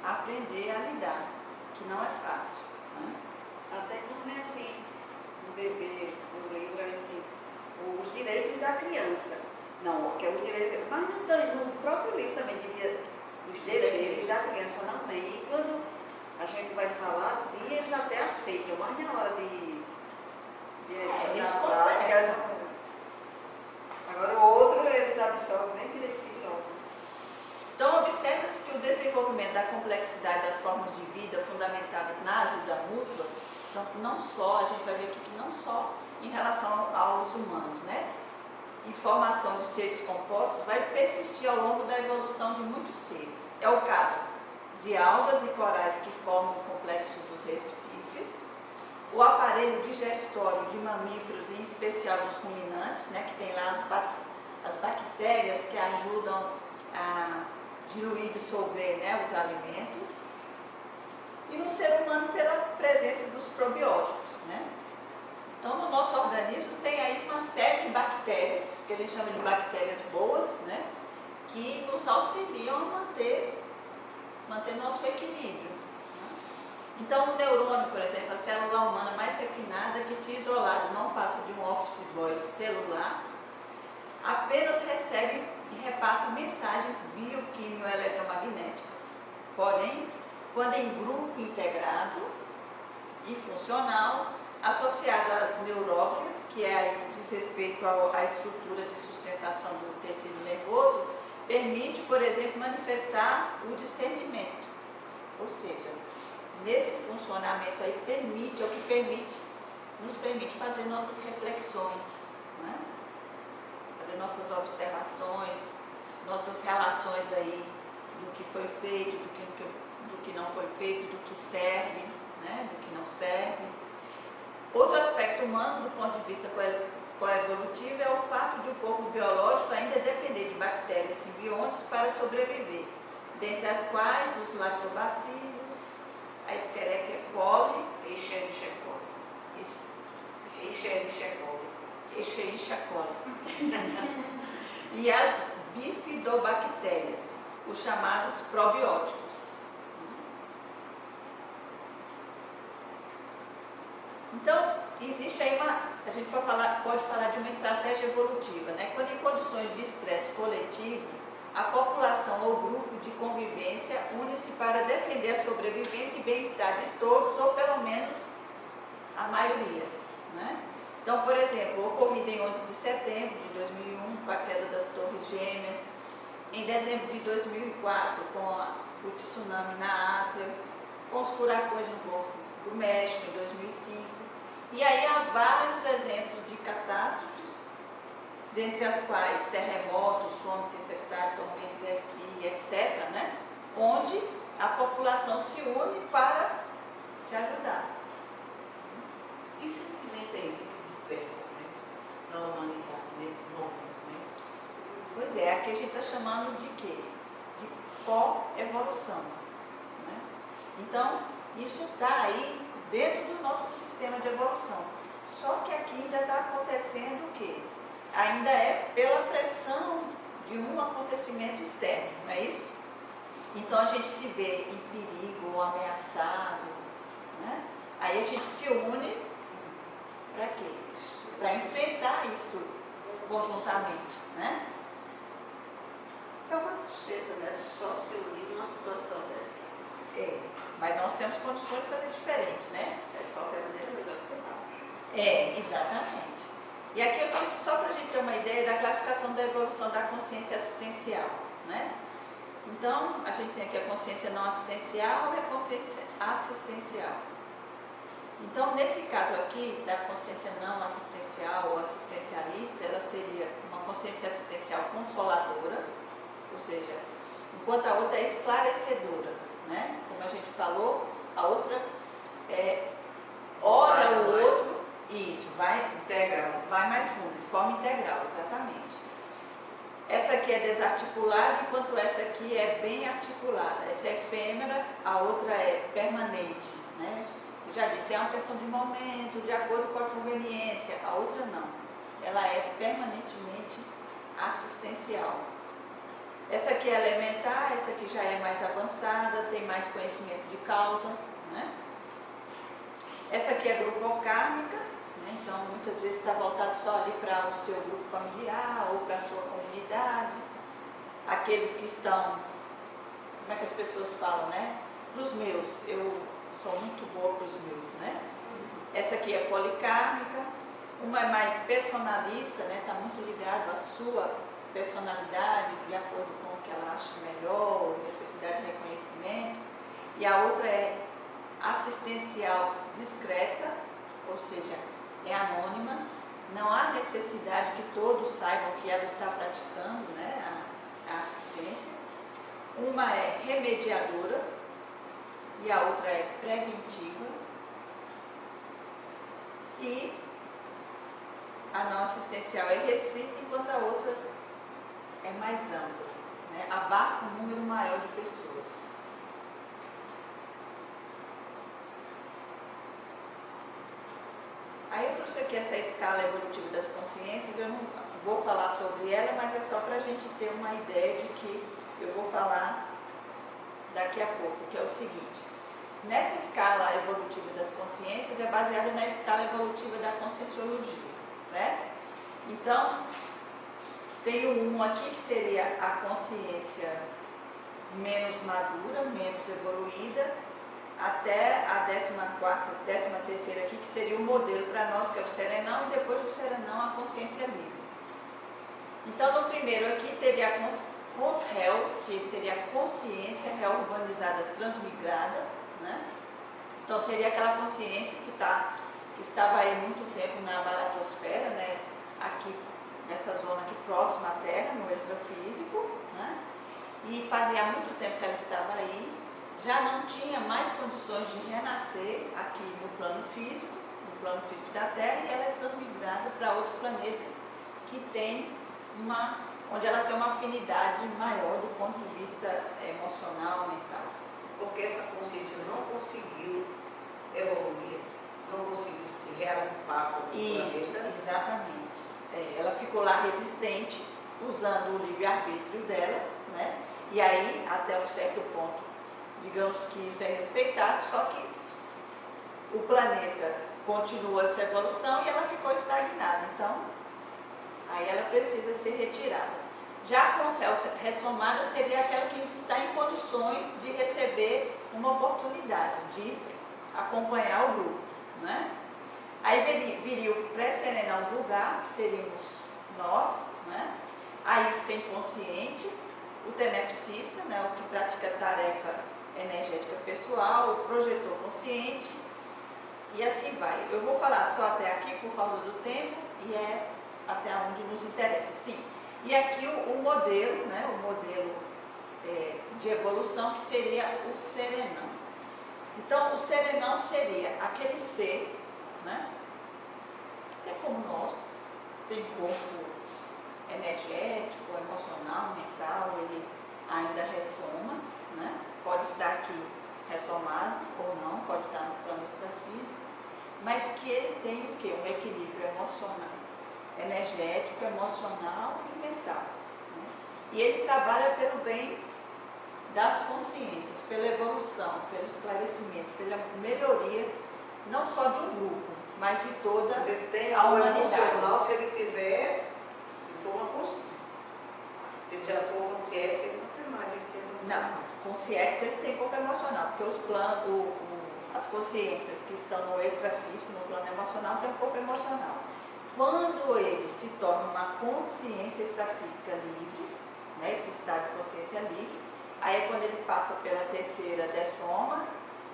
aprender a lidar, que não é fácil, né? Até como é assim, no bebê, no livro, é assim, os direitos da criança. Não, que é o direito, mas no próprio livro também devia, os deveres da criança não tem. E quando a gente vai falar, e eles até aceitam, mas na hora de eles prática, agora o outro eles absorvem bem direitinho logo. Então, observa-se que o desenvolvimento da complexidade das formas de vida fundamentadas na ajuda mútua, então, não só, a gente vai ver aqui que não só em relação aos humanos, né? Informação de seres compostos vai persistir ao longo da evolução de muitos seres. É o caso de algas e corais que formam o complexo dos recifes, o aparelho digestório de mamíferos, em especial dos ruminantes, né, que tem lá as bactérias que ajudam a diluir e dissolver, né, os alimentos, e no ser humano pela presença dos probióticos, né? Então, no nosso organismo tem aí uma série de bactérias, que a gente chama de bactérias boas, né, que nos auxiliam a manter nosso equilíbrio, né? Então, o neurônio, por exemplo, a célula humana mais refinada, que se isolado não passa de um office boy celular, apenas recebe e repassa mensagens bioquímio-eletromagnéticas. Porém, quando em grupo integrado e funcional, associado às neuróglias, que diz respeito à estrutura de sustentação do tecido nervoso, permite, por exemplo, manifestar o discernimento. Ou seja, nesse funcionamento aí permite, é o que nos permite fazer nossas reflexões, né? Fazer nossas observações, nossas relações aí do que foi feito, do que não foi feito, do que serve, né? Do que não serve. Outro aspecto humano, do ponto de vista coevolutivo, é o fato de o corpo biológico ainda depender de bactérias simbiontes para sobreviver, dentre as quais os lactobacilos, a Escherichia coli, Escherichia coli e as bifidobactérias, os chamados probióticos. Então, existe aí a gente pode falar de uma estratégia evolutiva, né? Quando em condições de estresse coletivo, a população ou grupo de convivência une-se para defender a sobrevivência e bem-estar de todos, ou pelo menos a maioria, né? Então, por exemplo, ocorrido em 11 de setembro de 2001, com a queda das Torres Gêmeas, em dezembro de 2004, com o tsunami na Ásia, com os furacões no Golfo do México, em 2005. E aí há vários exemplos de catástrofes, dentre as quais terremotos, som, tempestade, tormentas e etc., né? Onde a população se une para se ajudar. Que sentimento é esse que desperta, né, na humanidade, nesses momentos, né? Pois é, aqui a gente está chamando de quê? De coevolução, né? Então, isso está aí dentro do nosso sistema de evolução. Só que aqui ainda está acontecendo o quê? Ainda é pela pressão de um acontecimento externo, não é isso? Então a gente se vê em perigo ou ameaçado, né? Aí a gente se une para quê? Para enfrentar isso conjuntamente, né? É uma tristeza, né? Só se unir numa situação dessa. É, mas nós temos condições para fazer diferente, né? De qualquer maneira, melhor que nada. É, exatamente. E aqui eu trouxe só para a gente ter uma ideia da classificação da evolução da consciência assistencial, né? Então, a gente tem aqui a consciência não assistencial e a consciência assistencial. Então, nesse caso aqui, da consciência não assistencial ou assistencialista, ela seria uma consciência assistencial consoladora, ou seja, enquanto a outra é esclarecedora, né? Como a gente falou, a outra ora o outro, isso, vai mais fundo, de forma integral, exatamente. Essa aqui é desarticulada, enquanto essa aqui é bem articulada. Essa é efêmera, a outra é permanente, né? Eu já disse, é uma questão de momento, de acordo com a conveniência. A outra não, ela é permanentemente assistencial. Essa aqui é elementar, essa aqui já é mais avançada, tem mais conhecimento de causa, né? Essa aqui é grupocármica, né? Então muitas vezes está voltado só ali para o seu grupo familiar ou para a sua comunidade. Aqueles que estão, como é que as pessoas falam, né? Para os meus, eu sou muito boa para os meus, né? Essa aqui é policármica, uma é mais personalista, né? Está muito ligado à sua personalidade, de acordo com o que ela acha melhor, necessidade de reconhecimento. E a outra é assistencial discreta, ou seja, é anônima, não há necessidade que todos saibam que ela está praticando, né, a assistência. Uma é remediadora e a outra é preventiva. E a não assistencial é restrita, enquanto a outra é mais ampla, né, abarca um número maior de pessoas. Aí eu trouxe aqui essa escala evolutiva das consciências, eu não vou falar sobre ela, mas é só para a gente ter uma ideia de que eu vou falar daqui a pouco, que é o seguinte. Nessa escala evolutiva das consciências é baseada na escala evolutiva da conscienciologia, certo? Então, Tem o 1 aqui, que seria a consciência menos madura, menos evoluída, até a 14ª, 13ª aqui, que seria o modelo para nós, que é o serenão, e depois do serenão a consciência livre. Então, no primeiro aqui, teria a consréu, que seria a consciência reurbanizada transmigrada, né? Então, seria aquela consciência que estava aí muito tempo na baratosfera, né? Aqui, nessa zona aqui próxima à Terra, no extrafísico, né? E fazia muito tempo que ela estava aí, já não tinha mais condições de renascer aqui no plano físico da Terra, e ela é transmigrada para outros planetas que tem onde ela tem uma afinidade maior do ponto de vista emocional, mental. Porque essa consciência não conseguiu evoluir, não conseguiu se reagrupar com o planeta. Exatamente. Ela ficou lá resistente, usando o livre-arbítrio dela, né? E aí, até um certo ponto, digamos que isso é respeitado, só que o planeta continua a sua evolução e ela ficou estagnada. Então, aí ela precisa ser retirada. Já a consréu ressomada seria aquela que está em condições de receber uma oportunidade de acompanhar o grupo, né? Aí viria o pré-serenal vulgar, que seríamos nós, né? A isca inconsciente, o tenepsista, né? O que pratica tarefa energética pessoal, o projetor consciente, e assim vai. Eu vou falar só até aqui por causa do tempo, e é até onde nos interessa, sim. E aqui o modelo, né? O modelo de evolução, que seria o serenão. Então, o serenão seria aquele ser, né? Que é como nós, tem corpo energético, emocional, mental, ele ainda ressoma, né? Pode estar aqui ressomado ou não, pode estar no plano extrafísico, mas que ele tem o quê? Um equilíbrio emocional, energético, emocional e mental, né? E ele trabalha pelo bem das consciências, pela evolução, pelo esclarecimento, pela melhoria, não só de um grupo, mas de toda a humanidade. Emocional, se ele tiver, se for uma consciência. Se ele já for consciente, ele não tem mais esse emocional. Não, consciência ele tem corpo emocional, porque os planos, as consciências que estão no extrafísico, no plano emocional, têm um corpo emocional. Quando ele se torna uma consciência extrafísica livre, né, esse estado de consciência livre, aí é quando ele passa pela terceira dessoma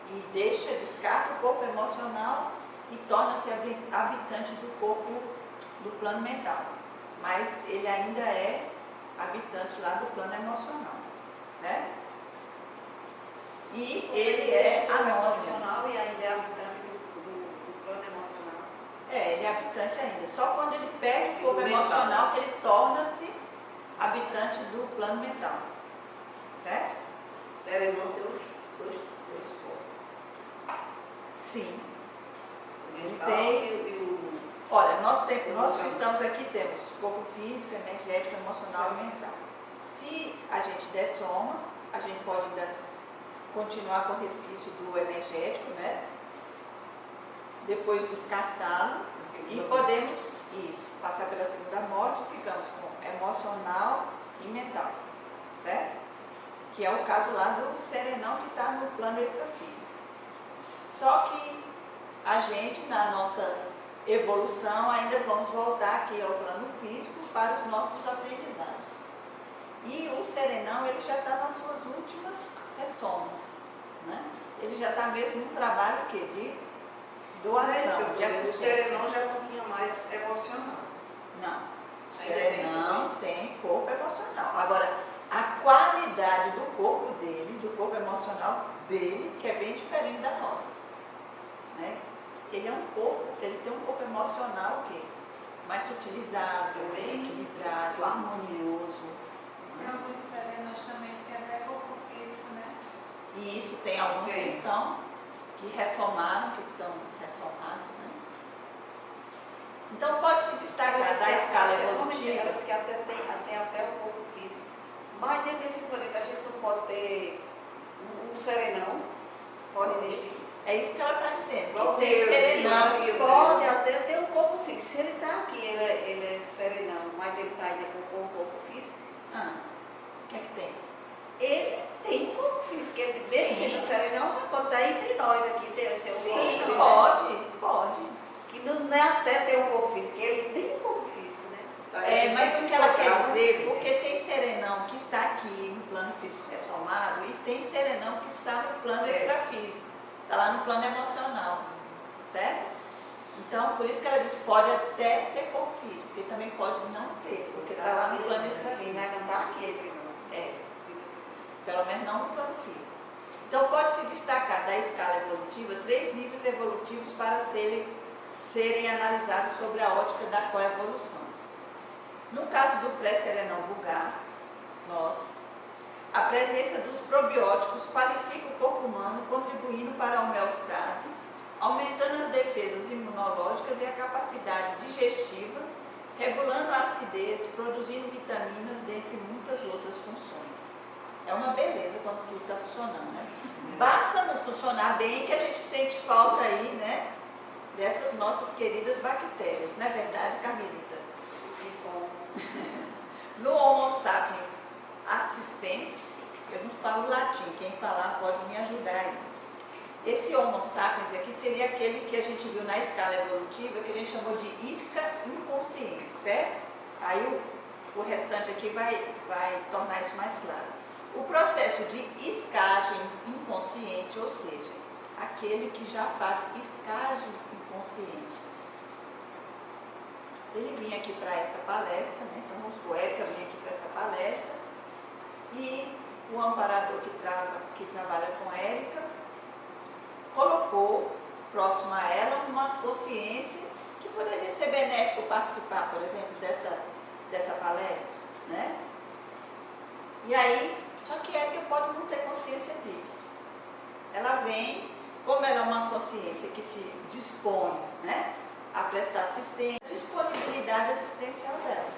e descarta o corpo emocional e torna-se habitante do corpo do plano mental. Mas ele ainda é habitante lá do plano emocional, certo? E ele é emocional e ainda é habitante do plano emocional. Ele é habitante ainda. Só quando ele perde o corpo emocional que ele torna-se habitante do plano mental. Certo? Serenão tem dois corpos. Sim. Ele Mental tem. Olha, nós que estamos aqui temos corpo físico, energético, emocional e mental. Se a gente der soma, a gente pode ainda continuar com o resquício do energético, né? Depois descartá-lo e podemos passar pela segunda morte e ficamos com emocional e mental, certo? Que é o caso lá do serenão que está no plano extrafísico. Só que a gente, na nossa evolução, ainda vamos voltar aqui ao plano físico para os nossos aprendizados. E o serenão, ele já está nas suas últimas ressomas, né? Ele já está mesmo no trabalho de doação, de assistência. O serenão já não tinha mais emocional. Não, o serenão tem corpo emocional. Agora, a qualidade do corpo dele, do corpo emocional dele, que é bem diferente da nossa, né? Ele tem um corpo emocional que mais sutilizado, bem equilibrado, harmonioso. Tem alguns serenos também que tem até corpo físico, né? E isso tem alguns que são, que ressomaram, que estão ressomados, né? Então pode se destacar da escala evolutiva. Elas que até tem até o corpo físico. Mas dentro desse planeta a gente não pode ter um serenão, pode existir. É isso que ela está dizendo. Pode Que tem serenão. Pode até ter um corpo físico. Se ele está aqui, ele é serenão, mas ele está ainda com o corpo físico. O que é que tem? Ele tem um corpo físico, ele mesmo Sim. sendo serenão, pode estar entre nós aqui, ter o seu Sim, corpo. pode. Que não é até ter um corpo físico, ele tem um corpo físico, né? Mas o que ela quer dizer, porque tem serenão que está aqui no plano físico ressomado e tem serenão que está no plano extrafísico, está lá no plano emocional, certo? Então, por isso que ela diz, pode até ter corpo físico, porque também pode não ter, porque está lá no plano extrafísico. Sim, mas não está aqui entre nós. Pelo menos não no plano físico. Então, pode-se destacar da escala evolutiva 3 níveis evolutivos para serem analisados sobre a ótica da coevolução. No caso do pré-serenão vulgar, a presença dos probióticos qualifica o corpo humano, contribuindo para a homeostase, aumentando as defesas imunológicas e a capacidade digestiva, regulando a acidez, produzindo vitaminas, dentre muitas outras funções. É uma beleza quando tudo está funcionando, né? Basta não funcionar bem que a gente sente falta aí, né? Dessas nossas queridas bactérias, não é verdade, Carmelita? No Homo sapiens assistens, eu não falo latim, quem falar pode me ajudar aí. Esse Homo sapiens aqui seria aquele que a gente viu na escala evolutiva, que a gente chamou de isca inconsciente, certo? Aí o restante aqui vai tornar isso mais claro. O processo de iscagem inconsciente, ou seja, aquele que já faz iscagem inconsciente. Ele vinha aqui para essa palestra, né? Então o Érica vinha aqui para essa palestra e o amparador que trabalha com Érica colocou próximo a ela uma consciência que poderia ser benéfico participar, por exemplo, dessa palestra, né? E aí, só que Érica pode não ter consciência disso. Ela vem, como ela é uma consciência que se dispõe, né, a prestar assistência, a disponibilidade assistencial dela,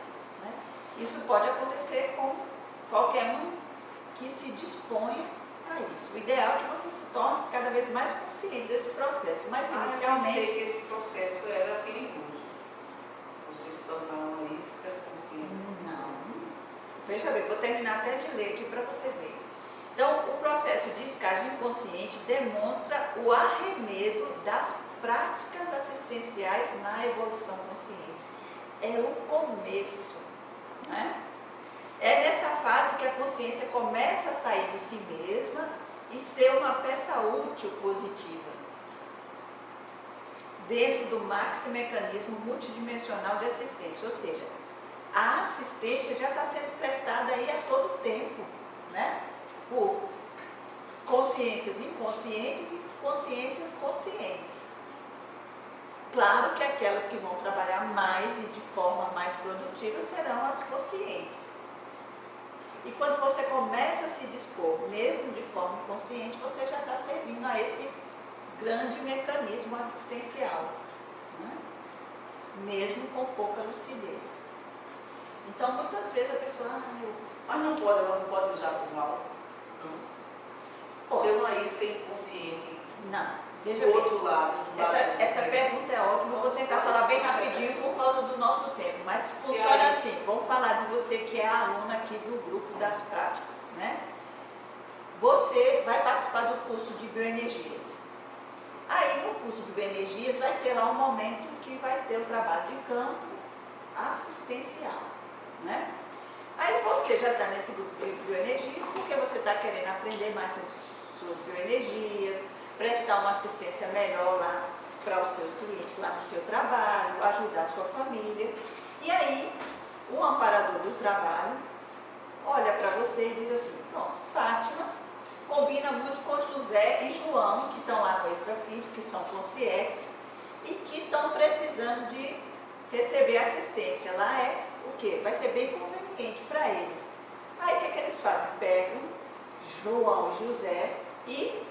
né? Isso pode acontecer com qualquer um que se disponha a isso. O ideal é que você se torne cada vez mais consciente desse processo, mas inicialmente... Eu pensei que esse processo era perigoso. Você se tornar uma isca consciente. Não. Veja bem, vou terminar até de ler aqui para você ver. Então, o processo de escagem inconsciente demonstra o arremedo das práticas assistenciais na evolução consciente. É o começo, né? É nessa fase que a consciência começa a sair de si mesma e ser uma peça útil positiva dentro do maxi-mecanismo multidimensional de assistência, ou seja, a assistência já está sendo prestada aí a todo tempo, né? Por consciências inconscientes e consciências conscientes. Claro que aquelas que vão trabalhar mais e de forma mais produtiva serão as conscientes. E quando você começa a se dispor, mesmo de forma consciente, você já está servindo a esse grande mecanismo assistencial, né? Mesmo com pouca lucidez. Então, muitas vezes a pessoa... Mas ela não pode usar por mal? Não. Ser uma isca inconsciente. Não. Veja do bem. outro lado. Essa pergunta é ótima, eu vou tentar falar bem rapidinho por causa do nosso tempo, mas funciona assim. Vamos falar de você que é a aluna aqui do grupo das práticas, né? Você vai participar do curso de bioenergias. Aí no curso de bioenergias vai ter lá um momento que vai ter o trabalho de campo assistencial, né? Aí você já está nesse grupo de bioenergias porque você está querendo aprender mais sobre suas bioenergias, prestar uma assistência melhor lá para os seus clientes, lá no seu trabalho, ajudar a sua família. E aí, o amparador do trabalho olha para você e diz assim, pronto, Fátima combina muito com José e João, que estão lá no extrafísico, que são conscientes, e que estão precisando de receber assistência. Lá é o quê? Vai ser bem conveniente para eles. Aí, o que eles fazem? Pegam João e José e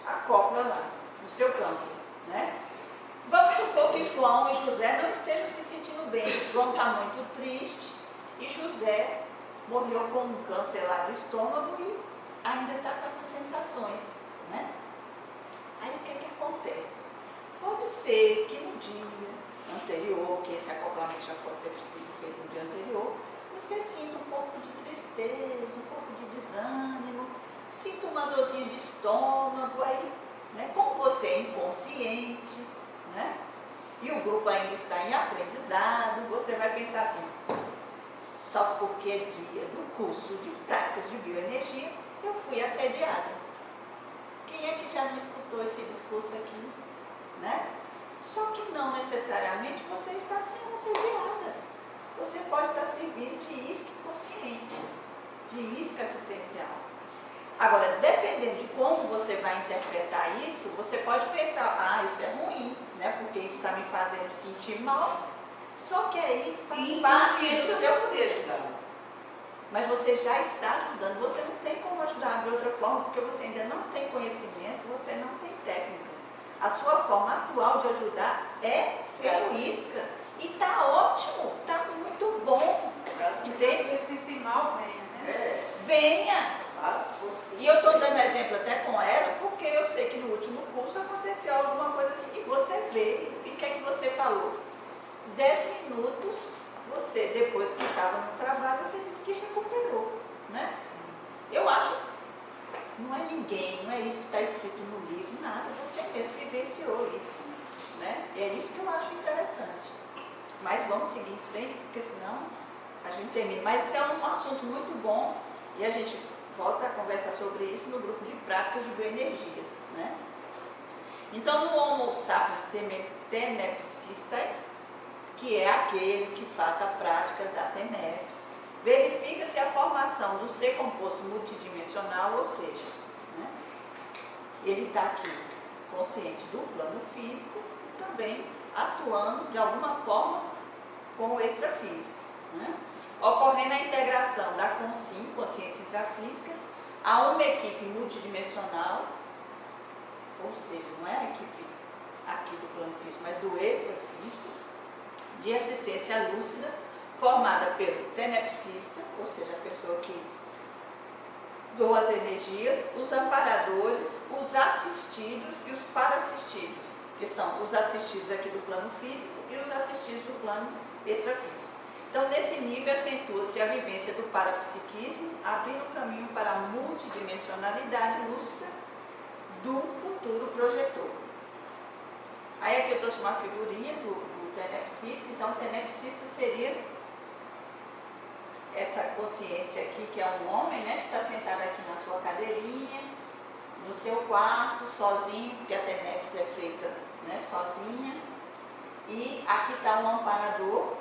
acopla lá no seu campo, né? Vamos supor que João e José não estejam se sentindo bem. João está muito triste e José morreu com um câncer lá do estômago e ainda está com essas sensações, né? Aí o que acontece? Pode ser que no dia anterior, que esse acoplamento já pode ter sido feito no dia anterior, você sinta um pouco de tristeza, um pouco de desânimo, sinta uma dorzinha de estômago, aí, né? Como você é inconsciente, né? E o grupo ainda está em aprendizado, você vai pensar assim, só porque é dia do curso de práticas de bioenergia, eu fui assediada. Quem é que já não escutou esse discurso aqui? Né? Só que não necessariamente você está sendo assediada. Você pode estar servindo de isca inconsciente, de isca assistencial. Agora, dependendo de como você vai interpretar isso, você pode pensar, ah, isso é ruim, né? Porque isso está me fazendo sentir mal. Só que aí faz parte do seu poder ajudar. Mas você já está ajudando, você não tem como ajudar de outra forma, porque você ainda não tem conhecimento, você não tem técnica. A sua forma atual de ajudar é sendo isca. E está ótimo, está muito bom. Entende? Se sentir mal, venha, né? Venha. E eu estou dando exemplo até com ela, porque eu sei que no último curso aconteceu alguma coisa assim, e você veio, e o que é que você falou? 10 minutos, você, depois que estava no trabalho, você disse que recuperou, né? Eu acho, não é ninguém, não é isso que está escrito no livro, nada, você mesmo vivenciou isso, né? E é isso que eu acho interessante. Mas vamos seguir em frente, porque senão a gente termina. Mas isso é um assunto muito bom, e a gente volta a conversar sobre isso no grupo de práticas de bioenergias, né? Então, no Homo sapiens tenepsistae, que é aquele que faz a prática da TENEPS, verifica-se a formação do ser composto multidimensional, ou seja, né, ele está aqui consciente do plano físico e também atuando de alguma forma com o extrafísico, né? Ocorrendo a integração da consciência intrafísica a uma equipe multidimensional, ou seja, não é a equipe aqui do plano físico, mas do extrafísico, de assistência lúcida, formada pelo tenepsista, ou seja, a pessoa que doa as energias, os amparadores, os assistidos e os parassistidos, que são os assistidos aqui do plano físico e os assistidos do plano extrafísico. Então, nesse nível, acentua-se a vivência do parapsiquismo, abrindo caminho para a multidimensionalidade lúcida do futuro projetor. Aí aqui eu trouxe uma figurinha do tenepsista. Então, o tenepsista seria essa consciência aqui, que é um homem, né, que está sentado aqui na sua cadeirinha, no seu quarto, sozinho, porque a tenepse é feita, né, sozinha. E aqui está um amparador.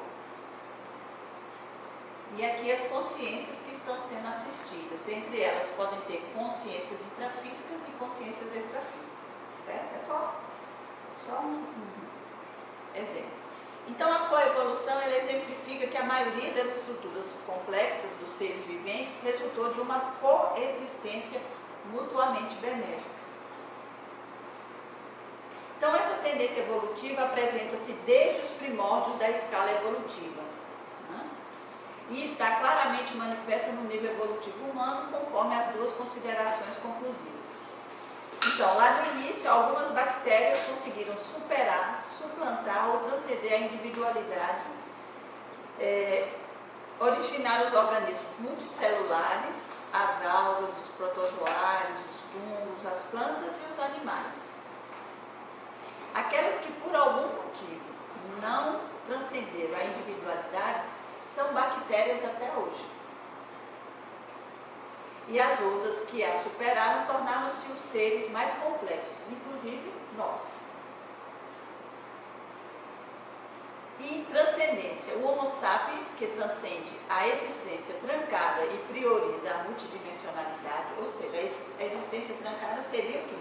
E aqui as consciências que estão sendo assistidas. Entre elas podem ter consciências intrafísicas e consciências extrafísicas. Certo? É só um exemplo. Então, a coevolução ela exemplifica que a maioria das estruturas complexas dos seres viventes resultou de uma coexistência mutuamente benéfica. Então, essa tendência evolutiva apresenta-se desde os primórdios da escala evolutiva, né? E está claramente manifesta no nível evolutivo humano, conforme as duas considerações conclusivas. Então, lá no início, algumas bactérias conseguiram superar, suplantar ou transcender a individualidade, originar os organismos multicelulares, as algas, os protozoários, os fungos, as plantas e os animais. Aquelas que, por algum motivo, não transcenderam a individualidade são bactérias até hoje. E as outras que a superaram tornaram-se os seres mais complexos, inclusive nós. E transcendência, o Homo sapiens, que transcende a existência trancada e prioriza a multidimensionalidade, ou seja, a existência trancada seria o quê?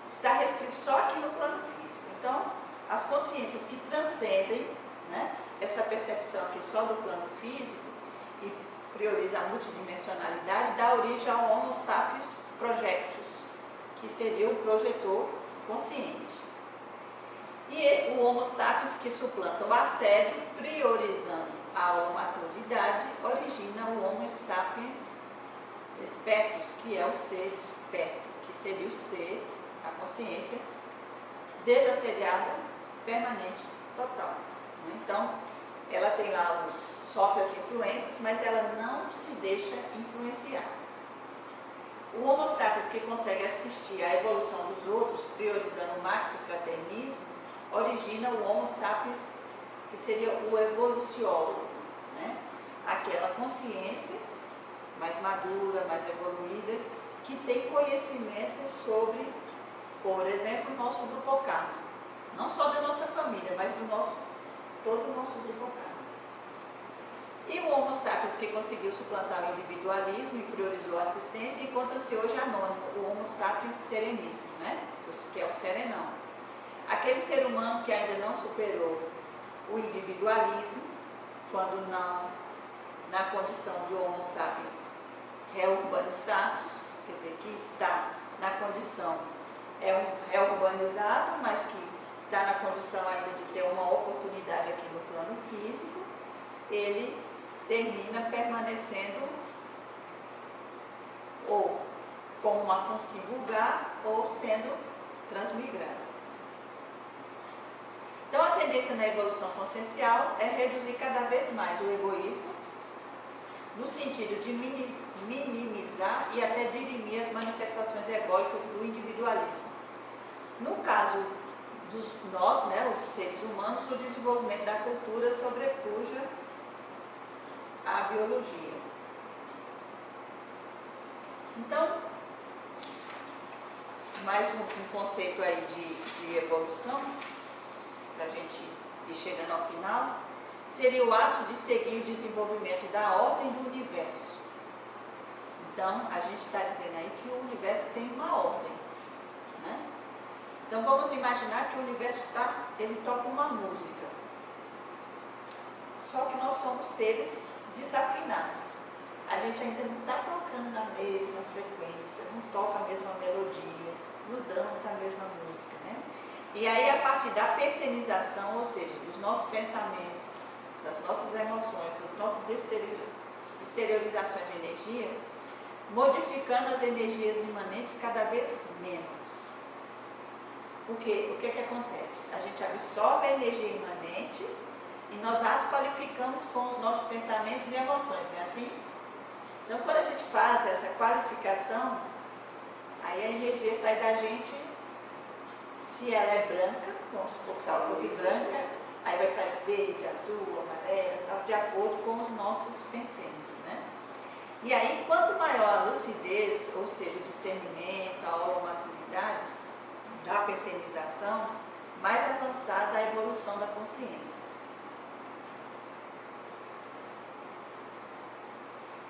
Está restrito só aqui no plano físico. Então, as consciências que transcendem, né, essa percepção aqui só do plano físico e prioriza a multidimensionalidade, dá origem ao Homo sapiens projectus, que seria o projetor consciente. E o Homo sapiens que suplanta o assédio, priorizando a maturidade, origina o Homo sapiens espertus, que é o ser esperto, que seria o ser, a consciência desassediada, permanente, total. Então, ela tem lá sofre as influências, mas ela não se deixa influenciar. O Homo sapiens que consegue assistir à evolução dos outros, priorizando o maxifraternismo, origina o Homo sapiens, que seria o evoluciólogo, né? Aquela consciência mais madura, mais evoluída, que tem conhecimento sobre, por exemplo, o nosso grupo carne. Não só da nossa família, mas todo o nosso grupo carne. E o Homo sapiens que conseguiu suplantar o individualismo e priorizou a assistência encontra-se hoje anônimo, o Homo sapiens sereníssimo, né? Que é o serenão. Aquele ser humano que ainda não superou o individualismo, quando não na condição de Homo sapiens reurbanizatus, quer dizer, que está na condição, é um reurbanizado, mas que está na condição ainda de ter uma oportunidade aqui no plano físico, ele termina permanecendo ou como uma consciência vulgar ou sendo transmigrado. Então, a tendência na evolução consciencial é reduzir cada vez mais o egoísmo, no sentido de minimizar e até dirimir as manifestações egóicas do individualismo. No caso dos nós, né, os seres humanos, o desenvolvimento da cultura sobrepuja a biologia. Então, mais um conceito aí de evolução, para a gente ir chegando ao final, seria o ato de seguir o desenvolvimento da ordem do universo. Então, a gente está dizendo aí que o universo tem uma ordem, né? Então, vamos imaginar que o universo ele toca uma música. Só que nós somos seres desafinados. A gente ainda não está tocando na mesma frequência, não toca a mesma melodia, não dança a mesma música, né? E aí, a partir da personização, ou seja, dos nossos pensamentos, das nossas emoções, das nossas exteriorizações de energia, modificando as energias imanentes cada vez menos. Porque o que acontece? A gente absorve a energia imanente e nós as qualificamos com os nossos pensamentos e emoções, não é assim? Então, quando a gente faz essa qualificação, aí a energia sai da gente, se ela é branca, vamos supor que ela fosse branca, aí vai sair verde, azul, amarela, tal, de acordo com os nossos pensamentos, né? E aí, quanto maior a lucidez, ou seja, o discernimento, a holomaturidade da personização, mais avançada a evolução da consciência.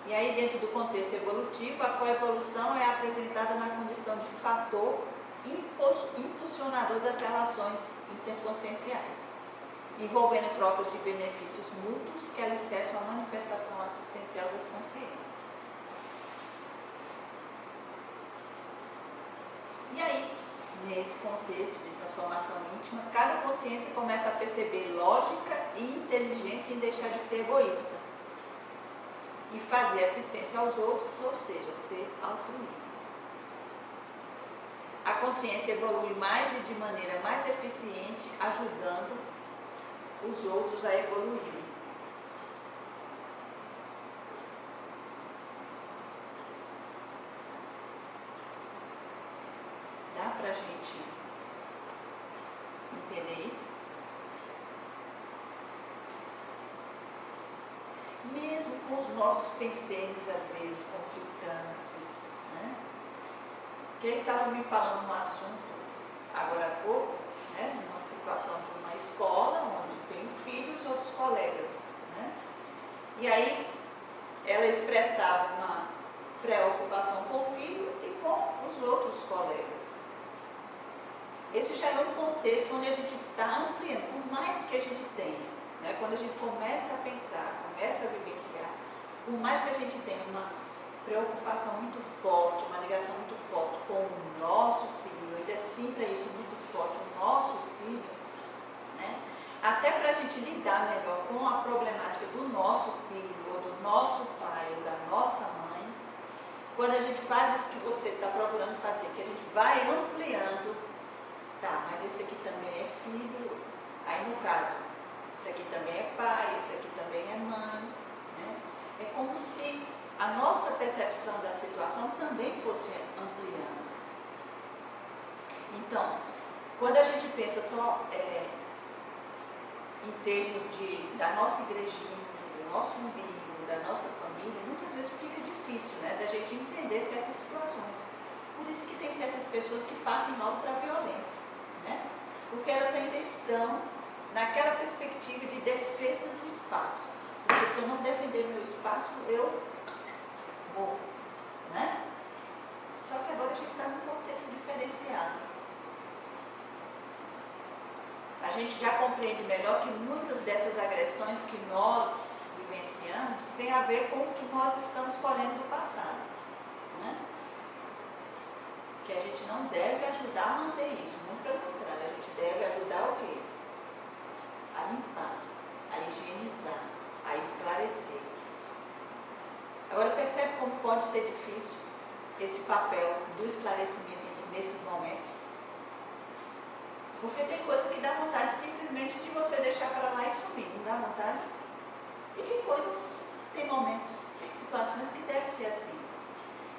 E aí, dentro do contexto evolutivo, a coevolução é apresentada na condição de fator impulsionador das relações interconscienciais, envolvendo trocas de benefícios mútuos que alicerçam a manifestação assistencial das consciências. E aí, nesse contexto de transformação íntima, cada consciência começa a perceber lógica e inteligência em deixar de ser egoísta e fazer assistência aos outros, ou seja, ser altruísta. A consciência evolui mais e de maneira mais eficiente, ajudando os outros a evoluírem. Dá para a gente entender isso? Mesmo com os nossos pensamentos, às vezes, conflitantes, né? Que ele estava me falando um assunto, agora há pouco, né? Numa situação de uma escola, onde tem um filho e os outros colegas, né? E aí, ela expressava uma preocupação com o filho e com os outros colegas. Esse já é um contexto onde a gente está ampliando, por mais que a gente tenha, né? Quando a gente começa a pensar, começa a vivenciar, por mais que a gente tenha uma preocupação muito forte, uma ligação muito forte com o nosso filho, eu ainda sinta isso muito forte, o nosso filho, né? Até para a gente lidar melhor com a problemática do nosso filho, ou do nosso pai, ou da nossa mãe, quando a gente faz isso que você está procurando fazer, que a gente vai ampliando, tá, mas esse aqui também é filho, aí no caso, esse aqui também é pai, esse aqui também é mãe. Né? É como se a nossa percepção da situação também fosse ampliando. Então, quando a gente pensa só em termos da nossa igrejinha, do nosso umbigo, da nossa família, muitas vezes fica difícil, né, da gente entender certas situações. Por isso que tem certas pessoas que partem logo para a violência, né? Porque elas ainda estão naquela perspectiva de defesa do espaço. Porque se eu não defender meu espaço, eu morro, né? Só que agora a gente está num contexto diferenciado. A gente já compreende melhor que muitas dessas agressões que nós vivenciamos têm a ver com o que nós estamos colhendo do passado, né? Que a gente não deve ajudar a manter isso, muito pelo contrário, a gente deve ajudar o quê? A limpar, a higienizar, a esclarecer. Agora percebe como pode ser difícil esse papel do esclarecimento nesses momentos? Porque tem coisa que dá vontade simplesmente de você deixar para lá e sumir, não dá vontade? E tem coisas, tem momentos, tem situações que devem ser assim.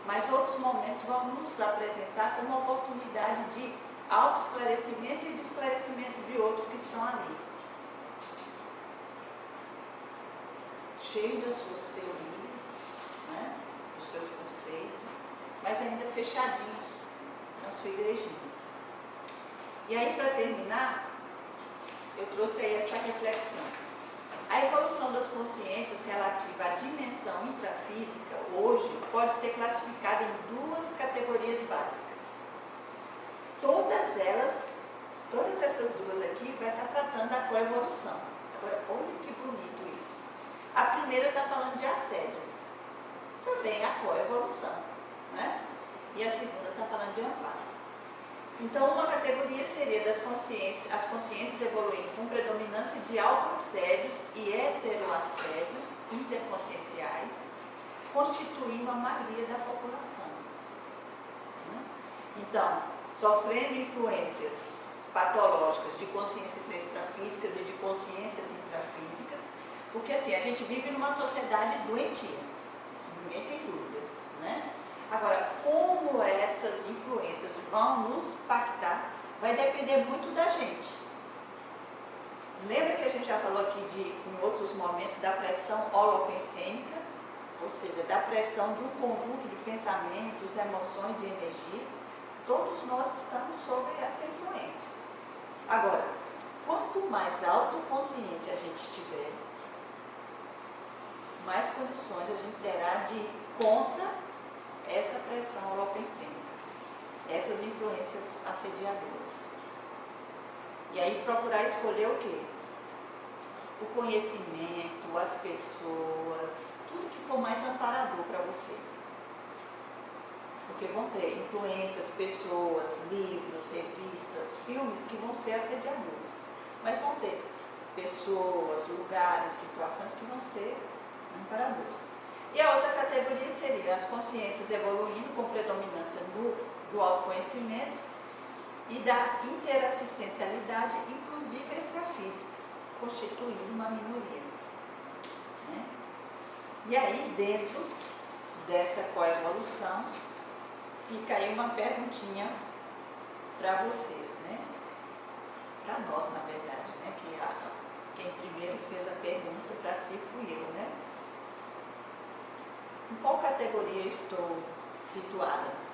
Mas outros momentos vão nos apresentar como uma oportunidade de autoesclarecimento e de esclarecimento de outros que estão ali. Cheio das suas teorias, né, dos seus conceitos, mas ainda fechadinhos na sua igrejinha. E aí, para terminar, eu trouxe aí essa reflexão. A evolução das consciências relativa à dimensão intrafísica, hoje, pode ser classificada em duas categorias básicas. Todas essas duas aqui, vai estar tratando da coevolução. Agora, olha que bonito isso. A primeira está falando de assédio. Também a coevolução, né? E a segunda está falando de amparo. Então, uma categoria seria as consciências evoluindo com predominância de autoassédios e heteroassédios interconscienciais, constituindo a maioria da população. Então, sofrendo influências patológicas de consciências extrafísicas e de consciências intrafísicas, porque assim, a gente vive numa sociedade doentia, isso ninguém tem dúvida, né? Agora, como essas influências vão nos impactar, vai depender muito da gente. Lembra que a gente já falou aqui em outros momentos da pressão holopensênica, ou seja, da pressão de um conjunto de pensamentos, emoções e energias? Todos nós estamos sob essa influência. Agora, quanto mais autoconsciente a gente estiver, mais condições a gente terá de ir contra essa pressão holopensênica, essas influências assediadoras. E aí procurar escolher o quê? O conhecimento, as pessoas, tudo que for mais amparador para você. Porque vão ter influências, pessoas, livros, revistas, filmes que vão ser assediadores. Mas vão ter pessoas, lugares, situações que vão ser amparadores. E a outra categoria seria as consciências evoluindo com predominância do autoconhecimento e da interassistencialidade, inclusive extrafísica, constituindo uma minoria. Né? E aí, dentro dessa coevolução, fica aí uma perguntinha para vocês, né? Para nós, na verdade, né? Que quem primeiro fez a pergunta para si fui eu, né? Em qual categoria eu estou situada?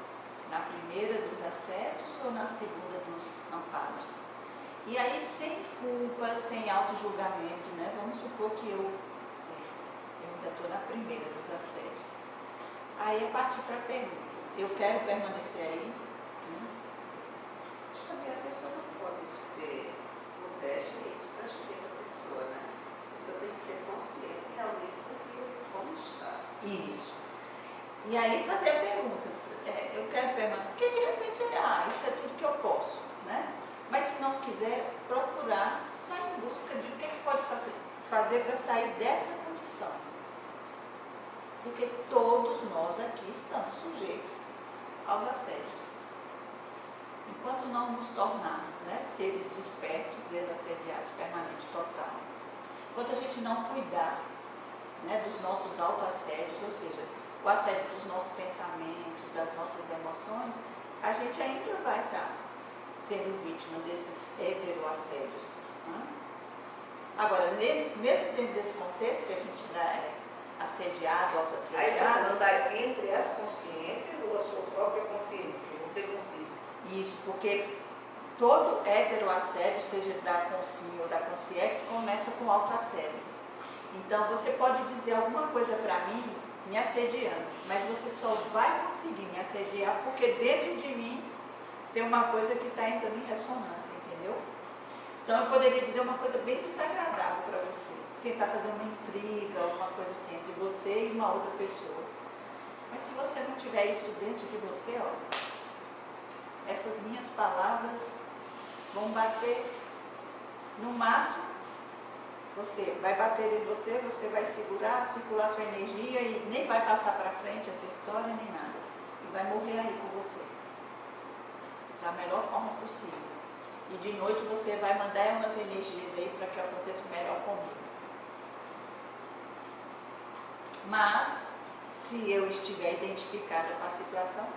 Na primeira dos assédios ou na segunda dos amparos? E aí, sem culpa, sem auto-julgamento, né? Vamos supor que eu ainda estou na primeira dos assédios. Aí, a partir para a pergunta. Eu quero permanecer aí? Também a pessoa não pode ser modesta, é isso para ajudar a pessoa, né? A pessoa tem que ser consciente realmente como está. Isso. E aí fazer perguntas. Eu quero perguntar, porque de repente, isso é tudo que eu posso, né? Mas se não quiser, procurar sair em busca de o que pode fazer para sair dessa condição. Porque todos nós aqui estamos sujeitos aos assédios. Enquanto não nos tornarmos, né, seres despertos, desassediados, permanente, total, enquanto a gente não cuidar, né, dos nossos autoassédios, ou seja, o assédio dos nossos pensamentos, das nossas emoções, a gente ainda vai estar sendo vítima desses heteroassédios. Né? Agora, mesmo dentro desse contexto que a gente é assediado, Aí está autoassediado... falando aí entre as consciências ou a sua própria consciência, que você consiga. Isso, porque todo heteroassédio, seja da consim ou da consciex, começa com autoassédio. Então, você pode dizer alguma coisa para mim, me assediando, mas você só vai conseguir me assediar porque dentro de mim tem uma coisa que está entrando em ressonância, entendeu? Então, eu poderia dizer uma coisa bem desagradável para você, tentar fazer uma intriga, alguma coisa assim, entre você e uma outra pessoa. Mas se você não tiver isso dentro de você, ó, essas minhas palavras vão bater no máximo. Você vai bater em você, você vai segurar, circular sua energia e nem vai passar para frente essa história nem nada. E vai morrer aí com você. Da melhor forma possível. E de noite você vai mandar umas energias aí para que aconteça melhor comigo. Mas, se eu estiver identificada com a situação,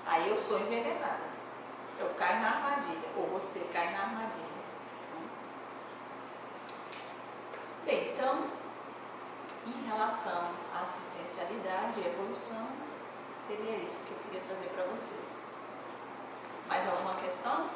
aí eu sou envenenada. Eu caio na armadilha, ou você cai na armadilha. Bem, então, em relação à assistencialidade e evolução, seria isso que eu queria trazer para vocês. Mais alguma questão?